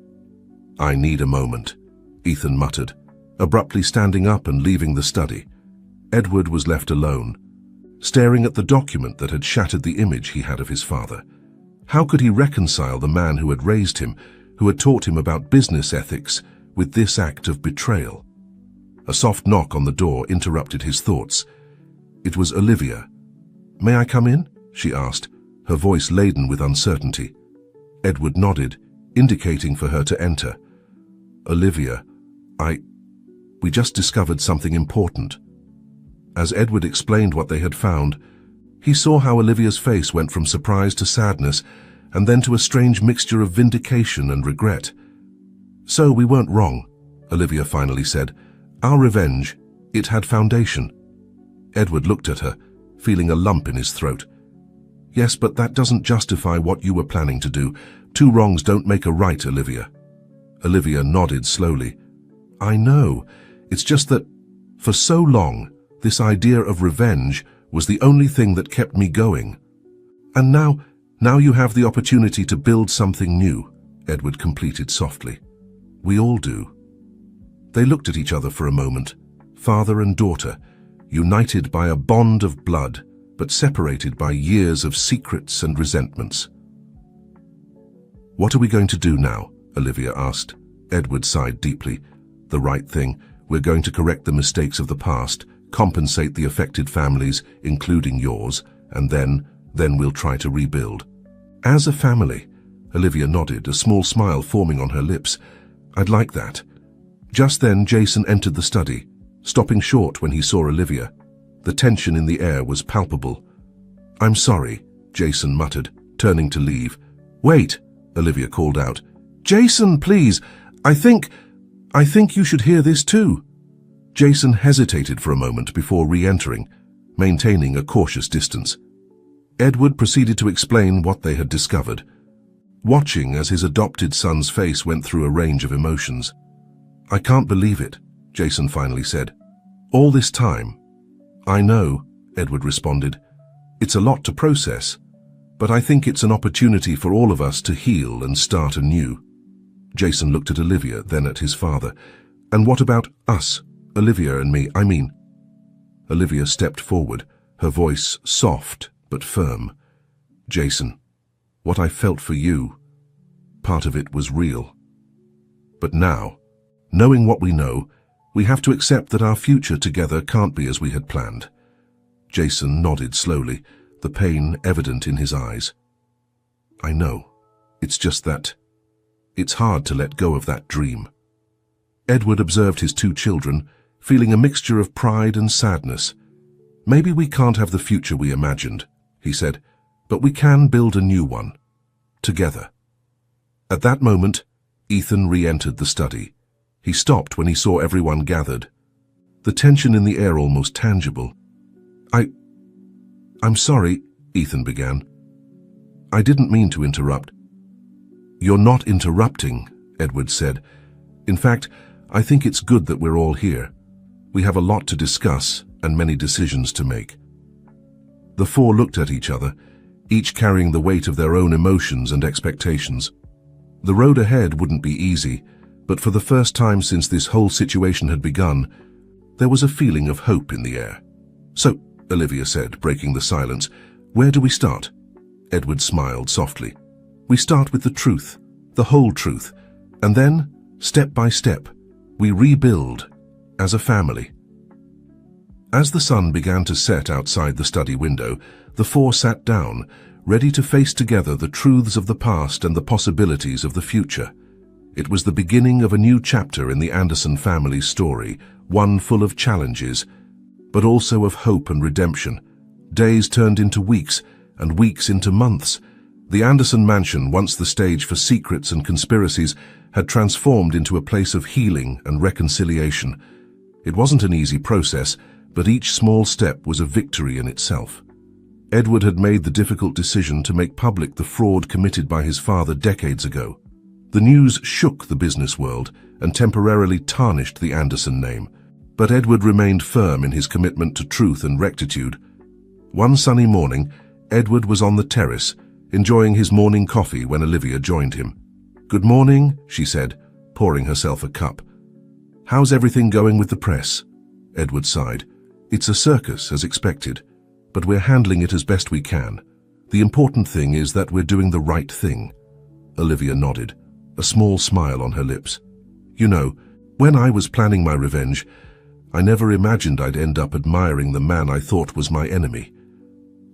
"I need a moment," Ethan muttered, abruptly standing up and leaving the study. Edward was left alone, staring at the document that had shattered the image he had of his father. How could he reconcile the man who had raised him, who had taught him about business ethics, with this act of betrayal? A soft knock on the door interrupted his thoughts. It was Olivia. "May I come in?" she asked, her voice laden with uncertainty. Edward nodded, indicating for her to enter. "Olivia, we just discovered something important." As Edward explained what they had found, he saw how Olivia's face went from surprise to sadness, and then to a strange mixture of vindication and regret. "So we weren't wrong," Olivia finally said. "Our revenge, it had foundation." Edward looked at her, feeling a lump in his throat. "Yes, but that doesn't justify what you were planning to do. Two wrongs don't make a right, Olivia." Olivia nodded slowly. "I know. It's just that, for so long, this idea of revenge was the only thing that kept me going. And now you have the opportunity to build something new," Edward completed softly. "We all do." They looked at each other for a moment, father and daughter, united by a bond of blood, but separated by years of secrets and resentments. "What are we going to do now?" Olivia asked. Edward sighed deeply. "The right thing. We're going to correct the mistakes of the past, compensate the affected families, including yours, and then we'll try to rebuild." "As a family," Olivia nodded, a small smile forming on her lips. "I'd like that." Just then Jason entered the study, stopping short when he saw Olivia. The tension in the air was palpable. "I'm sorry," Jason muttered, turning to leave. "Wait," Olivia called out. "Jason, please! I think you should hear this too." Jason hesitated for a moment before re-entering, maintaining a cautious distance. Edward proceeded to explain what they had discovered, watching as his adopted son's face went through a range of emotions. "I can't believe it," Jason finally said. "All this time." "I know," Edward responded. "It's a lot to process, but I think it's an opportunity for all of us to heal and start anew." Jason looked at Olivia, then at his father. "And what about us? Olivia and me, I mean." Olivia stepped forward, her voice soft but firm. "Jason, what I felt for you, part of it was real. But now, knowing what we know, we have to accept that our future together can't be as we had planned." Jason nodded slowly, the pain evident in his eyes. "I know. It's just that it's hard to let go of that dream." Edward observed his two children, feeling a mixture of pride and sadness. "Maybe we can't have the future we imagined," he said, "but we can build a new one. Together." At that moment, Ethan re-entered the study. He stopped when he saw everyone gathered, the tension in the air almost tangible. I'm sorry, Ethan began. I didn't mean to interrupt. You're not interrupting, Edward said. In fact, I think it's good that we're all here. We have a lot to discuss and many decisions to make. The four looked at each other, each carrying the weight of their own emotions and expectations. The road ahead wouldn't be easy, but for the first time since this whole situation had begun, there was a feeling of hope in the air. So, Olivia said, breaking the silence, where do we start? Edward smiled softly. We start with the truth, the whole truth, and then, step by step, we rebuild as a family. As the sun began to set outside the study window, the four sat down, ready to face together the truths of the past and the possibilities of the future. It was the beginning of a new chapter in the Anderson family's story, one full of challenges, but also of hope and redemption. Days turned into weeks, and weeks into months. The Anderson mansion, once the stage for secrets and conspiracies, had transformed into a place of healing and reconciliation. It wasn't an easy process, but each small step was a victory in itself. Edward had made the difficult decision to make public the fraud committed by his father decades ago. The news shook the business world and temporarily tarnished the Anderson name, but Edward remained firm in his commitment to truth and rectitude. One sunny morning, Edward was on the terrace, enjoying his morning coffee when Olivia joined him. "Good morning," she said, pouring herself a cup. "How's everything going with the press?" Edward sighed. "It's a circus, as expected, but we're handling it as best we can. The important thing is that we're doing the right thing." Olivia nodded, a small smile on her lips. "You know, when I was planning my revenge, I never imagined I'd end up admiring the man I thought was my enemy."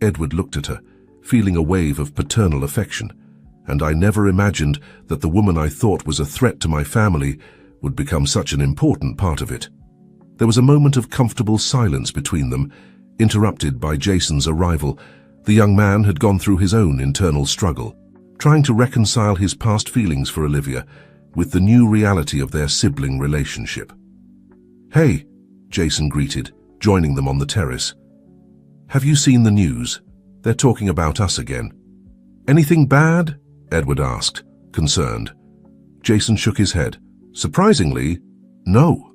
Edward looked at her, feeling a wave of paternal affection. "And I never imagined that the woman I thought was a threat to my family would become such an important part of it." There was a moment of comfortable silence between them, interrupted by Jason's arrival. The young man had gone through his own internal struggle, trying to reconcile his past feelings for Olivia with the new reality of their sibling relationship. "Hey," Jason greeted, joining them on the terrace. "Have you seen the news? They're talking about us again." "Anything bad?" Edward asked, concerned. Jason shook his head. "Surprisingly, no.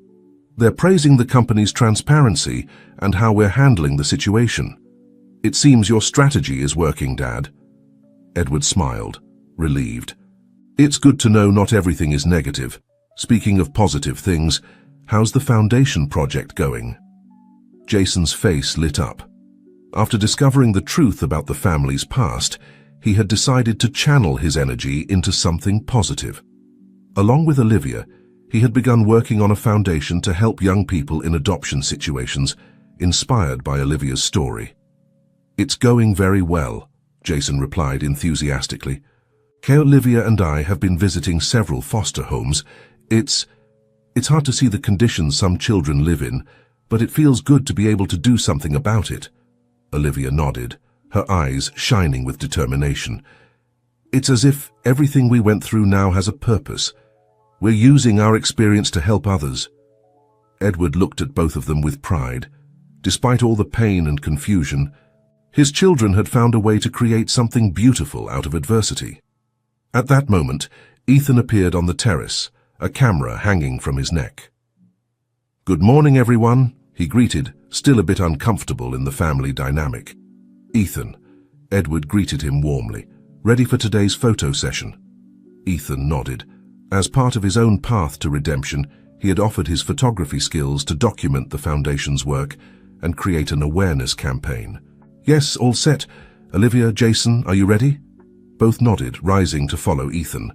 They're praising the company's transparency and how we're handling the situation. It seems your strategy is working, Dad." Edward smiled, relieved. "It's good to know not everything is negative. Speaking of positive things, how's the foundation project going?" Jason's face lit up. After discovering the truth about the family's past, he had decided to channel his energy into something positive. Along with Olivia, he had begun working on a foundation to help young people in adoption situations, inspired by Olivia's story. "It's going very well," Jason replied enthusiastically. "Olivia and I have been visiting several foster homes. It's hard to see the conditions some children live in, but it feels good to be able to do something about it." Olivia nodded, her eyes shining with determination. "It's as if everything we went through now has a purpose. We're using our experience to help others." Edward looked at both of them with pride. Despite all the pain and confusion, his children had found a way to create something beautiful out of adversity. At that moment, Ethan appeared on the terrace, a camera hanging from his neck. "Good morning, everyone," he greeted, still a bit uncomfortable in the family dynamic. "Ethan," Edward greeted him warmly. "Ready for today's photo session?" Ethan nodded. As part of his own path to redemption, he had offered his photography skills to document the foundation's work and create an awareness campaign. "Yes, all set. Olivia, Jason, are you ready?" Both nodded, rising to follow Ethan.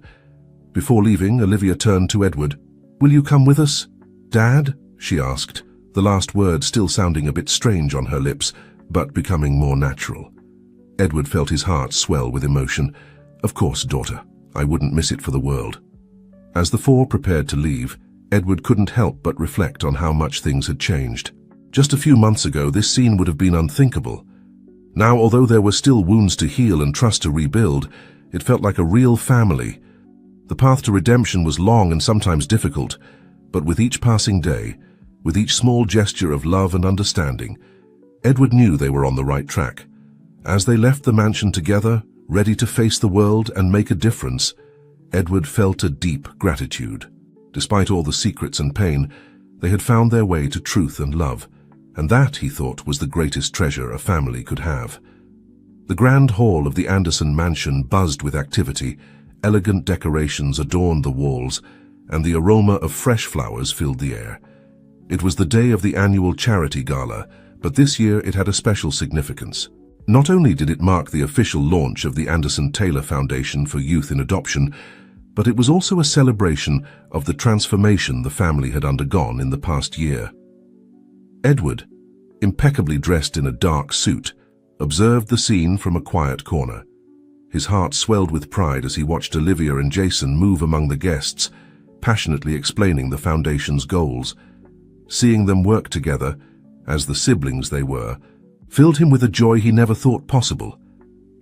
Before leaving, Olivia turned to Edward. "Will you come with us, Dad?" she asked, the last word still sounding a bit strange on her lips, but becoming more natural. Edward felt his heart swell with emotion. "Of course, daughter. I wouldn't miss it for the world." As the four prepared to leave, Edward couldn't help but reflect on how much things had changed. Just a few months ago, this scene would have been unthinkable. Now, although there were still wounds to heal and trust to rebuild, it felt like a real family. The path to redemption was long and sometimes difficult, but with each passing day, with each small gesture of love and understanding, Edward knew they were on the right track. As they left the mansion together, ready to face the world and make a difference, Edward felt a deep gratitude. Despite all the secrets and pain, they had found their way to truth and love, and that, he thought, was the greatest treasure a family could have. The grand hall of the Anderson mansion buzzed with activity. Elegant decorations adorned the walls, and the aroma of fresh flowers filled the air. It was the day of the annual charity gala, but this year it had a special significance. Not only did it mark the official launch of the Anderson Taylor Foundation for Youth in Adoption, but it was also a celebration of the transformation the family had undergone in the past year. Edward, impeccably dressed in a dark suit, observed the scene from a quiet corner. His heart swelled with pride as he watched Olivia and Jason move among the guests, passionately explaining the foundation's goals. Seeing them work together, as the siblings they were, filled him with a joy he never thought possible.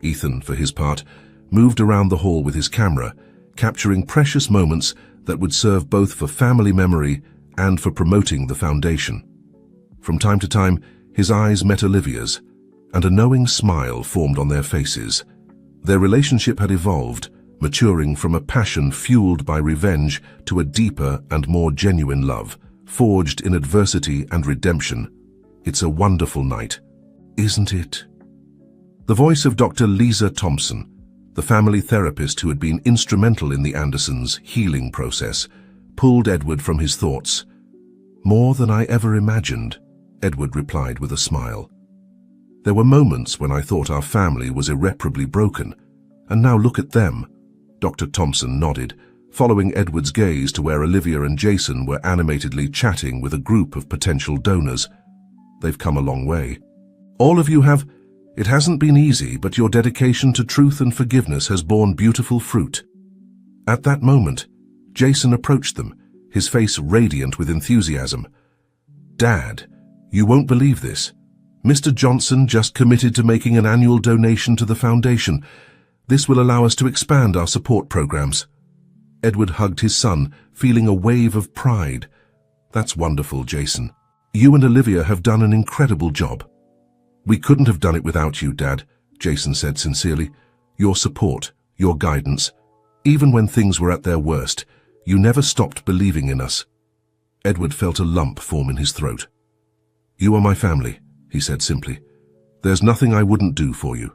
Ethan, for his part, moved around the hall with his camera, capturing precious moments that would serve both for family memory and for promoting the foundation. From time to time, his eyes met Olivia's, and a knowing smile formed on their faces. Their relationship had evolved, maturing from a passion fueled by revenge to a deeper and more genuine love, forged in adversity and redemption. It's a wonderful night, isn't it? The voice of Dr. Lisa Thompson, the family therapist who had been instrumental in the Andersons' healing process, pulled Edward from his thoughts. "More than I ever imagined," Edward replied with a smile. "There were moments when I thought our family was irreparably broken, and now look at them." Dr. Thompson nodded, following Edward's gaze to where Olivia and Jason were animatedly chatting with a group of potential donors. "They've come a long way. All of you have. It hasn't been easy, but your dedication to truth and forgiveness has borne beautiful fruit." At that moment, Jason approached them, his face radiant with enthusiasm. "Dad, you won't believe this. Mr. Johnson just committed to making an annual donation to the foundation. This will allow us to expand our support programs." Edward hugged his son, feeling a wave of pride. "That's wonderful, Jason. You and Olivia have done an incredible job." "We couldn't have done it without you, Dad," Jason said sincerely. "Your support, your guidance. Even when things were at their worst, you never stopped believing in us." Edward felt a lump form in his throat. "You are my family," he said simply. "There's nothing I wouldn't do for you."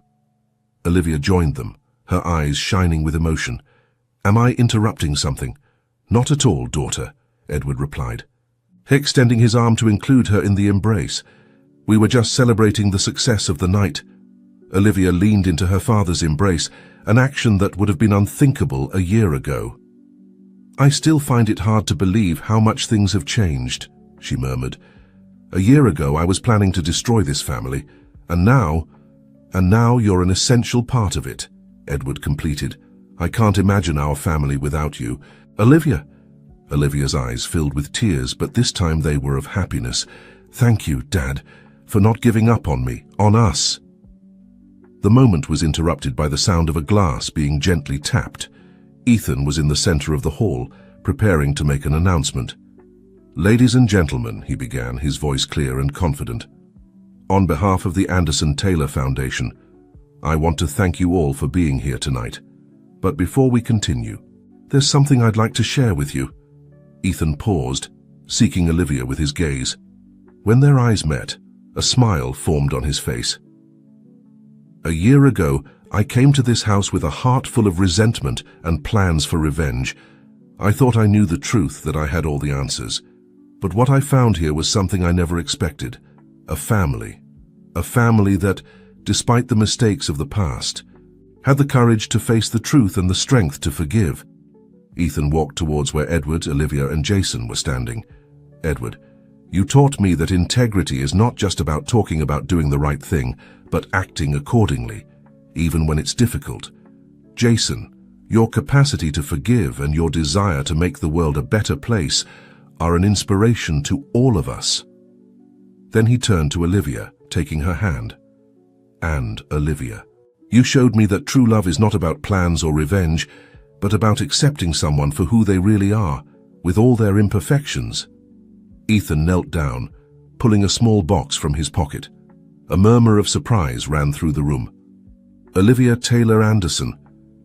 Olivia joined them, her eyes shining with emotion. "Am I interrupting something?" "Not at all, daughter," Edward replied, extending his arm to include her in the embrace. "We were just celebrating the success of the night." Olivia leaned into her father's embrace, an action that would have been unthinkable a year ago. "I still find it hard to believe how much things have changed," she murmured. "A year ago I was planning to destroy this family, and now you're an essential part of it," Edward completed. "I can't imagine our family without you." "Olivia!" Olivia's eyes filled with tears, but this time they were of happiness. "Thank you, Dad, for not giving up on me, on us." The moment was interrupted by the sound of a glass being gently tapped. Ethan was in the center of the hall, preparing to make an announcement. "Ladies and gentlemen," he began, his voice clear and confident. "On behalf of the Anderson Taylor Foundation, I want to thank you all for being here tonight. But before we continue, there's something I'd like to share with you." Ethan paused, seeking Olivia with his gaze. When their eyes met, a smile formed on his face. "A year ago, I came to this house with a heart full of resentment and plans for revenge. I thought I knew the truth, that I had all the answers. But what I found here was something I never expected. A family. A family that, despite the mistakes of the past, had the courage to face the truth and the strength to forgive." Ethan walked towards where Edward, Olivia, and Jason were standing. "Edward, you taught me that integrity is not just about talking about doing the right thing, but acting accordingly, even when it's difficult. Jason, your capacity to forgive and your desire to make the world a better place are an inspiration to all of us." Then he turned to Olivia, taking her hand. "And Olivia, you showed me that true love is not about plans or revenge, but about accepting someone for who they really are, with all their imperfections. Ethan knelt down, pulling a small box from his pocket. A murmur of surprise ran through the room. "Olivia Taylor Anderson,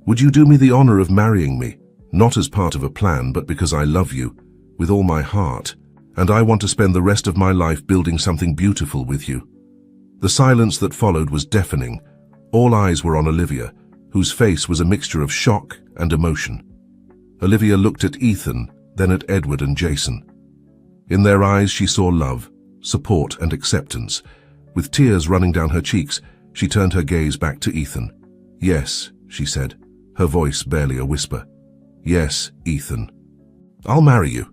would you do me the honor of marrying me, not as part of a plan, but because I love you, with all my heart, and I want to spend the rest of my life building something beautiful with you?" The silence that followed was deafening. All eyes were on Olivia, whose face was a mixture of shock and emotion. Olivia looked at Ethan, then at Edward and Jason. In their eyes she saw love, support and acceptance. With tears running down her cheeks, she turned her gaze back to Ethan. "Yes," she said, her voice barely a whisper. "Yes, Ethan. I'll marry you."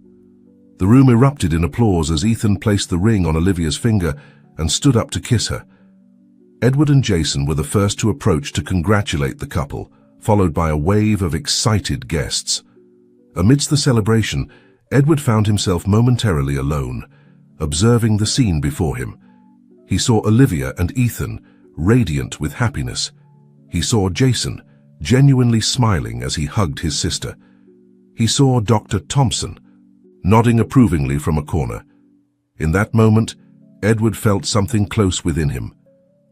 The room erupted in applause as Ethan placed the ring on Olivia's finger and stood up to kiss her. Edward and Jason were the first to approach to congratulate the couple, followed by a wave of excited guests. Amidst the celebration, Edward found himself momentarily alone, observing the scene before him. He saw Olivia and Ethan, radiant with happiness. He saw Jason, genuinely smiling as he hugged his sister. He saw Dr. Thompson, nodding approvingly from a corner. In that moment, Edward felt something close within him.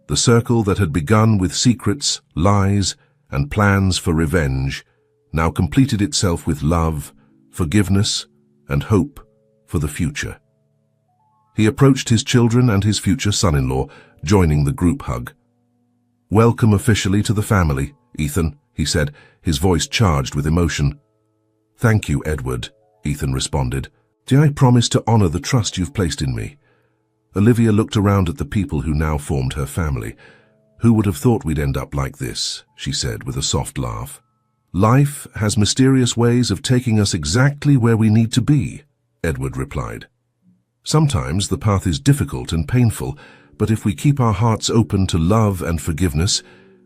The circle that had begun with secrets, lies, and plans for revenge now completed itself with love, forgiveness, and hope for the future. He approached his children and his future son-in-law, joining the group hug. "Welcome officially to the family, Ethan," he said, his voice charged with emotion. "Thank you, Edward," Ethan responded. "I promise to honor the trust you've placed in me." Olivia looked around at the people who now formed her family. "Who would have thought we'd end up like this?" she said with a soft laugh. "Life has mysterious ways of taking us exactly where we need to be," Edward replied. "Sometimes the path is difficult and painful, but if we keep our hearts open to love and forgiveness,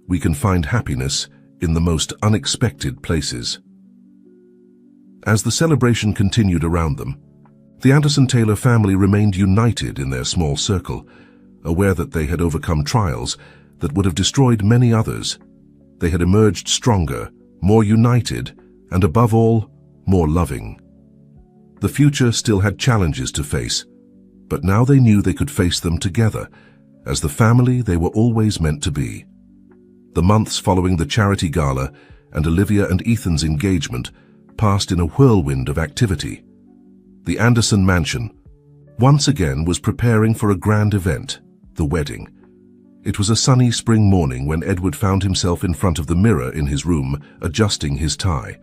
we can find happiness in the most unexpected places." As the celebration continued around them, the Anderson-Taylor family remained united in their small circle, aware that they had overcome trials that would have destroyed many others. They had emerged stronger, more united, and above all, more loving. The future still had challenges to face, but now they knew they could face them together, as the family they were always meant to be. The months following the charity gala and Olivia and Ethan's engagement passed in a whirlwind of activity. The Anderson mansion once again was preparing for a grand event, the wedding. It was a sunny spring morning when Edward found himself in front of the mirror in his room, adjusting his tie.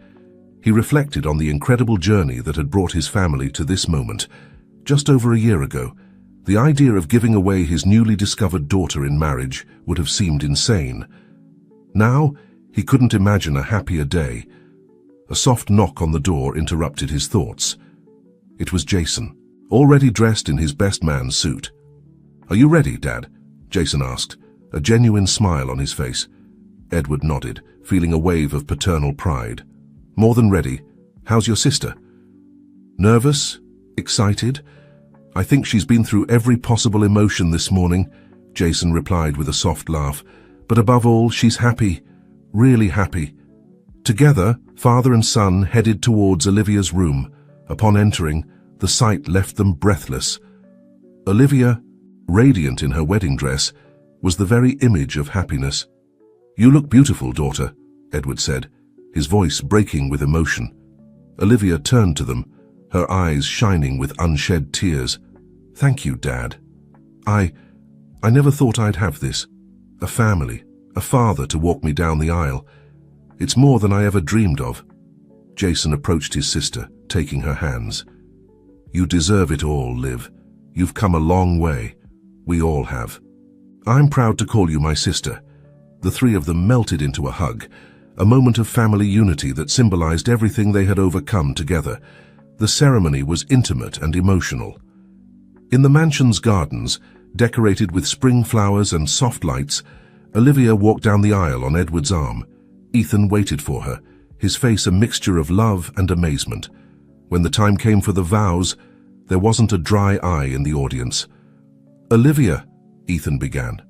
He reflected on the incredible journey that had brought his family to this moment. Just over a year ago, the idea of giving away his newly discovered daughter in marriage would have seemed insane. Now, he couldn't imagine a happier day. A soft knock on the door interrupted his thoughts. It was Jason, already dressed in his best man suit. "Are you ready, Dad?" Jason asked, a genuine smile on his face. Edward nodded, feeling a wave of paternal pride. "More than ready. How's your sister?" "Nervous? Excited? I think she's been through every possible emotion this morning," Jason replied with a soft laugh. "But above all, she's happy, really happy." Together, father and son headed towards Olivia's room. Upon entering, the sight left them breathless. Olivia, radiant in her wedding dress, was the very image of happiness. "You look beautiful, daughter," Edward said, his voice breaking with emotion. Olivia turned to them, her eyes shining with unshed tears. "Thank you, Dad. I never thought I'd have this. A family, a father to walk me down the aisle. It's more than I ever dreamed of." Jason approached his sister, taking her hands. "You deserve it all, Liv. You've come a long way. We all have. I'm proud to call you my sister." The three of them melted into a hug, a moment of family unity that symbolized everything they had overcome together. The ceremony was intimate and emotional. In the mansion's gardens, decorated with spring flowers and soft lights, Olivia walked down the aisle on Edward's arm. Ethan waited for her, his face a mixture of love and amazement. When the time came for the vows, there wasn't a dry eye in the audience. "Olivia," Ethan began,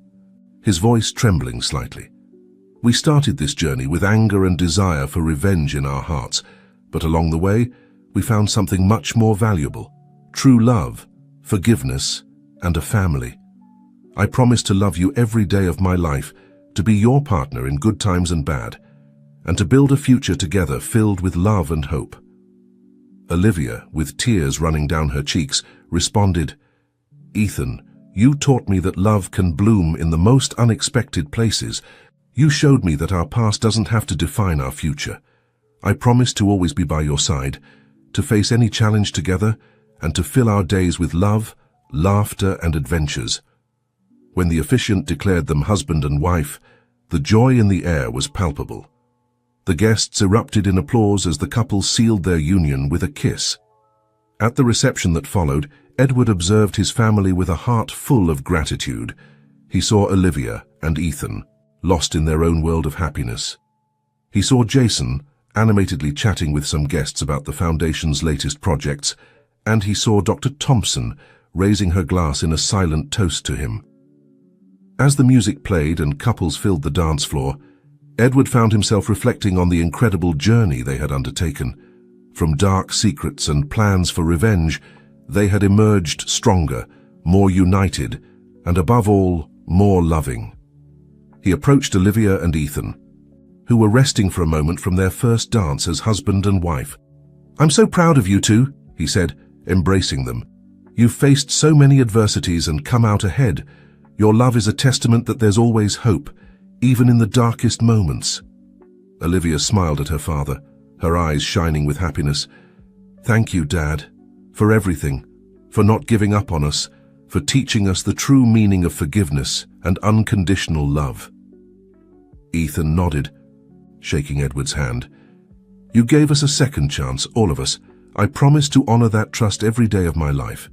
his voice trembling slightly. We started this journey with anger and desire for revenge in our hearts, but along the way, we found something much more valuable: true love, forgiveness, and a family. I promise to love you every day of my life, to be your partner in good times and bad, and to build a future together filled with love and hope." Olivia, with tears running down her cheeks, responded, "Ethan, you taught me that love can bloom in the most unexpected places. You showed me that our past doesn't have to define our future. I promise to always be by your side, to face any challenge together, and to fill our days with love, laughter, and adventures." When the officiant declared them husband and wife, the joy in the air was palpable. The guests erupted in applause as the couple sealed their union with a kiss. At the reception that followed, Edward observed his family with a heart full of gratitude. He saw Olivia and Ethan, lost in their own world of happiness. He saw Jason, animatedly chatting with some guests about the Foundation's latest projects, and he saw Dr. Thompson raising her glass in a silent toast to him. As the music played and couples filled the dance floor, Edward found himself reflecting on the incredible journey they had undertaken. From dark secrets and plans for revenge, they had emerged stronger, more united, and above all, more loving. He approached Olivia and Ethan, who were resting for a moment from their first dance as husband and wife. "I'm so proud of you two," he said, embracing them. "You've faced so many adversities and come out ahead. Your love is a testament that there's always hope, even in the darkest moments." Olivia smiled at her father, her eyes shining with happiness. "Thank you, Dad, for everything, for not giving up on us, for teaching us the true meaning of forgiveness and unconditional love." Ethan nodded, shaking Edward's hand. "You gave us a second chance, all of us. I promise to honor that trust every day of my life."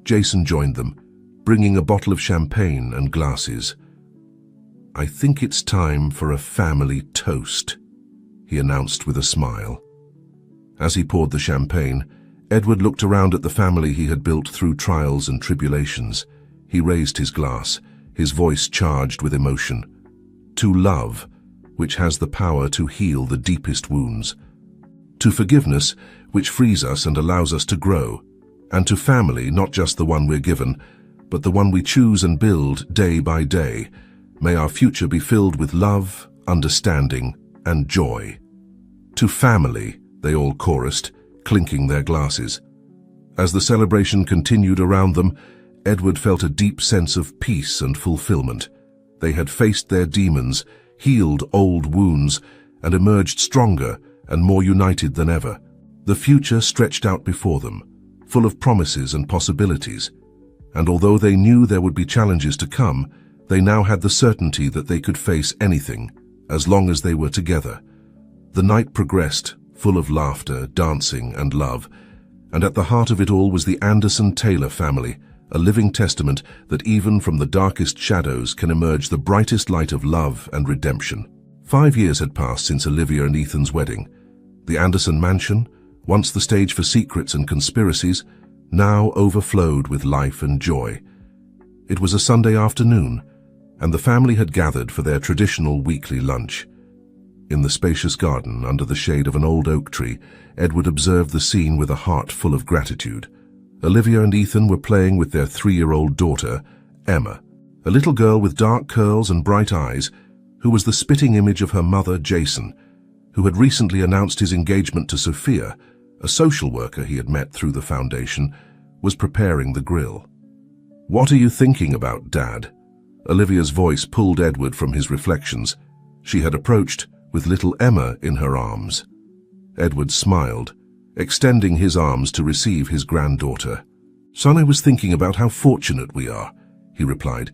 Jason joined them, bringing a bottle of champagne and glasses. "I think it's time for a family toast," he announced with a smile. As he poured the champagne, Edward looked around at the family he had built through trials and tribulations. He raised his glass, his voice charged with emotion. "To love, which has the power to heal the deepest wounds. To forgiveness, which frees us and allows us to grow. And to family, not just the one we're given, but the one we choose and build day by day. May our future be filled with love, understanding, and joy." "To family," they all chorused, clinking their glasses. As the celebration continued around them, Edward felt a deep sense of peace and fulfillment. They had faced their demons, healed old wounds, and emerged stronger and more united than ever. The future stretched out before them, full of promises and possibilities. And although they knew there would be challenges to come, they now had the certainty that they could face anything, as long as they were together. The night progressed, full of laughter, dancing, and love, and at the heart of it all was the Anderson-Taylor family, a living testament that even from the darkest shadows can emerge the brightest light of love and redemption. 5 years had passed since Olivia and Ethan's wedding. The Anderson mansion, once the stage for secrets and conspiracies, now overflowed with life and joy. It was a Sunday afternoon, and the family had gathered for their traditional weekly lunch. In the spacious garden, under the shade of an old oak tree, Edward observed the scene with a heart full of gratitude. Olivia and Ethan were playing with their 3-year-old daughter, Emma, a little girl with dark curls and bright eyes, who was the spitting image of her mother, Jason, who had recently announced his engagement to Sophia, a social worker he had met through the foundation, was preparing the grill. "What are you thinking about, Dad?" Olivia's voice pulled Edward from his reflections. She had approached, with little Emma in her arms. Edward smiled, extending his arms to receive his granddaughter. "Son, I was thinking about how fortunate we are," he replied,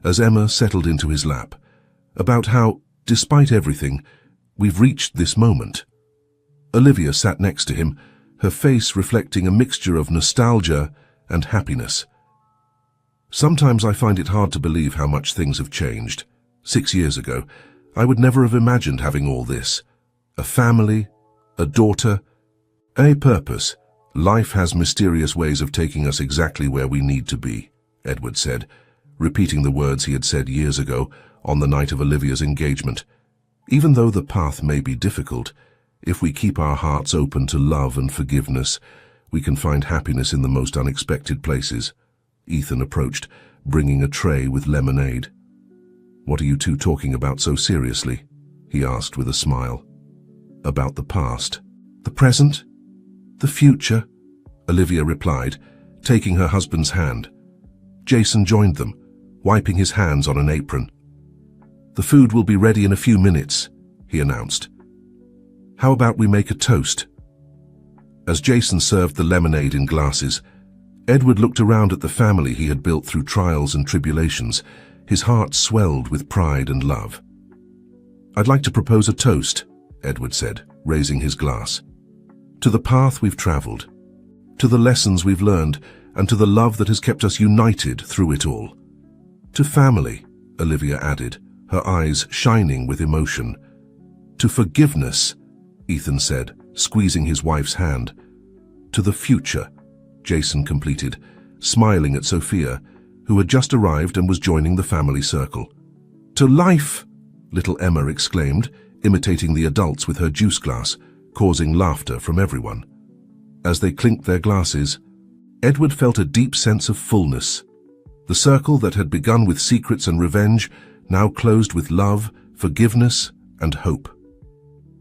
as Emma settled into his lap. "About how, despite everything, we've reached this moment." Olivia sat next to him, her face reflecting a mixture of nostalgia and happiness. "Sometimes I find it hard to believe how much things have changed. 6 years ago, I would never have imagined having all this. A family, a daughter, a purpose. Life has mysterious ways of taking us exactly where we need to be," Edward said, repeating the words he had said years ago, on the night of Olivia's engagement. Even though the path may be difficult, if we keep our hearts open to love and forgiveness, we can find happiness in the most unexpected places. Ethan approached, bringing a tray with lemonade. "What are you two talking about so seriously?" he asked with a smile. "About the past. The present? The future," Olivia replied, taking her husband's hand. Jason joined them, wiping his hands on an apron. "The food will be ready in a few minutes," he announced. "How about we make a toast?" As Jason served the lemonade in glasses, Edward looked around at the family he had built through trials and tribulations. His heart swelled with pride and love. "I'd like to propose a toast," Edward said, raising his glass. "To the path we've traveled, to the lessons we've learned, and to the love that has kept us united through it all. To family," Olivia added, her eyes shining with emotion. "To forgiveness," Ethan said, squeezing his wife's hand. "To the future," Jason completed, smiling at Sophia, who had just arrived and was joining the family circle. "To life!" little Emma exclaimed, imitating the adults with her juice glass, causing laughter from everyone. As they clinked their glasses, Edward felt a deep sense of fullness. The circle that had begun with secrets and revenge now closed with love, forgiveness, and hope.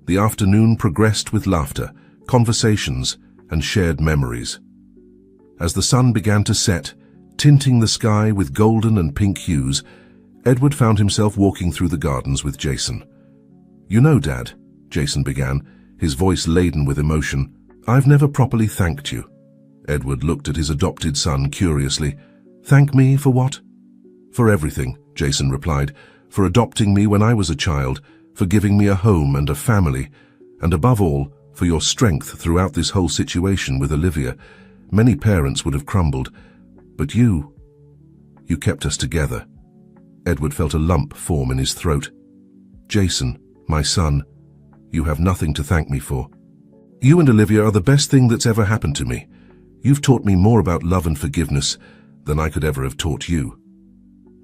The afternoon progressed with laughter, conversations, and shared memories. As the sun began to set, tinting the sky with golden and pink hues, Edward found himself walking through the gardens with Jason. "You know, Dad," Jason began, his voice laden with emotion, "I've never properly thanked you." Edward looked at his adopted son curiously. "Thank me for what?" "For everything," Jason replied. "For adopting me when I was a child, for giving me a home and a family, and above all, for your strength throughout this whole situation with Olivia. Many parents would have crumbled, but you kept us together." Edward felt a lump form in his throat. "Jason, my son, you have nothing to thank me for. You and Olivia are the best thing that's ever happened to me. You've taught me more about love and forgiveness than I could ever have taught you."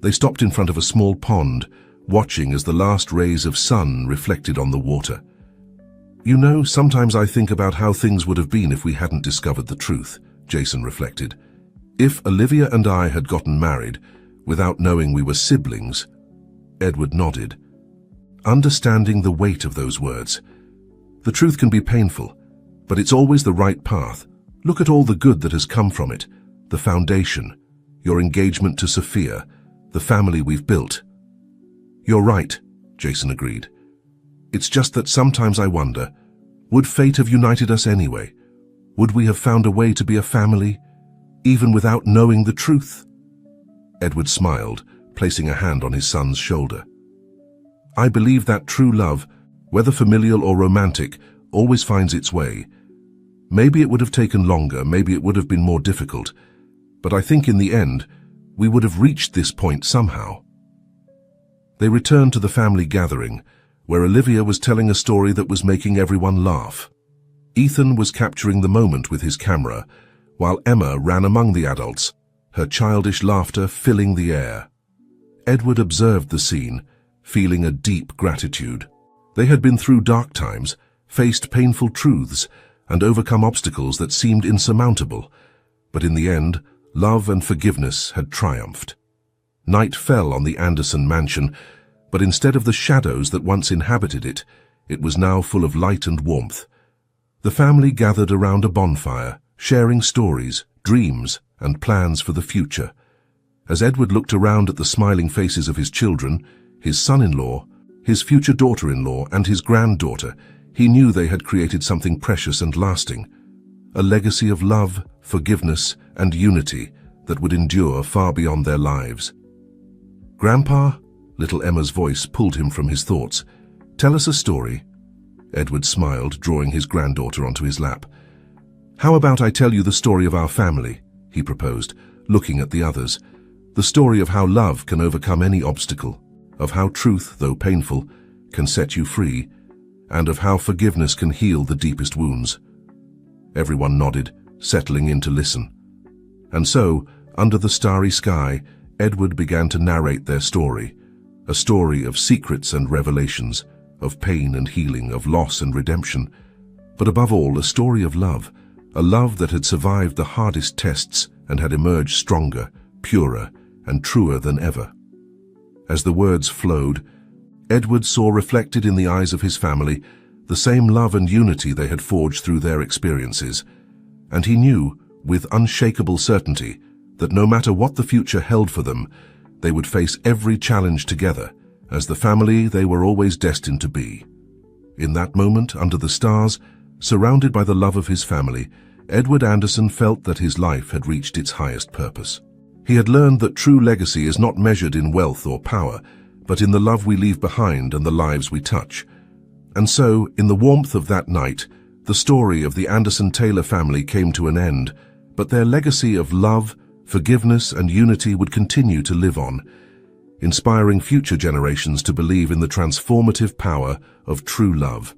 They stopped in front of a small pond, watching as the last rays of sun reflected on the water. "You know, sometimes I think about how things would have been if we hadn't discovered the truth," Jason reflected. "If Olivia and I had gotten married without knowing we were siblings." Edward nodded, understanding the weight of those words. "The truth can be painful, but it's always the right path. Look at all the good that has come from it, the foundation, your engagement to Sophia, the family we've built." "You're right," Jason agreed. "It's just that sometimes I wonder, would fate have united us anyway? Would we have found a way to be a family, even without knowing the truth?" Edward smiled, placing a hand on his son's shoulder. "I believe that true love, whether familial or romantic, always finds its way. Maybe it would have taken longer, maybe it would have been more difficult, but I think in the end, we would have reached this point somehow." They returned to the family gathering, where Olivia was telling a story that was making everyone laugh. Ethan was capturing the moment with his camera, while Emma ran among the adults, her childish laughter filling the air. Edward observed the scene, feeling a deep gratitude. They had been through dark times, faced painful truths, and overcome obstacles that seemed insurmountable, but in the end, love and forgiveness had triumphed. Night fell on the Anderson mansion, but instead of the shadows that once inhabited it, it was now full of light and warmth. The family gathered around a bonfire, sharing stories, dreams, and plans for the future. As Edward looked around at the smiling faces of his children, his son-in-law, his future daughter-in-law, and his granddaughter, he knew they had created something precious and lasting, a legacy of love, forgiveness, and unity that would endure far beyond their lives. "Grandpa?" Little Emma's voice pulled him from his thoughts. "Tell us a story." Edward smiled, drawing his granddaughter onto his lap. "How about I tell you the story of our family?" he proposed, looking at the others. "The story of how love can overcome any obstacle, of how truth, though painful, can set you free, and of how forgiveness can heal the deepest wounds." Everyone nodded, settling in to listen. And so, under the starry sky, Edward began to narrate their story, a story of secrets and revelations, of pain and healing, of loss and redemption, but above all, a story of love, a love that had survived the hardest tests and had emerged stronger, purer, and truer than ever. As the words flowed, Edward saw reflected in the eyes of his family the same love and unity they had forged through their experiences, and he knew, with unshakable certainty, that no matter what the future held for them, they would face every challenge together, as the family they were always destined to be. In that moment, under the stars, surrounded by the love of his family, Edward Anderson felt that his life had reached its highest purpose. He had learned that true legacy is not measured in wealth or power, but in the love we leave behind and the lives we touch. And so, in the warmth of that night, the story of the Anderson-Taylor family came to an end, but their legacy of love, forgiveness, and unity would continue to live on, inspiring future generations to believe in the transformative power of true love.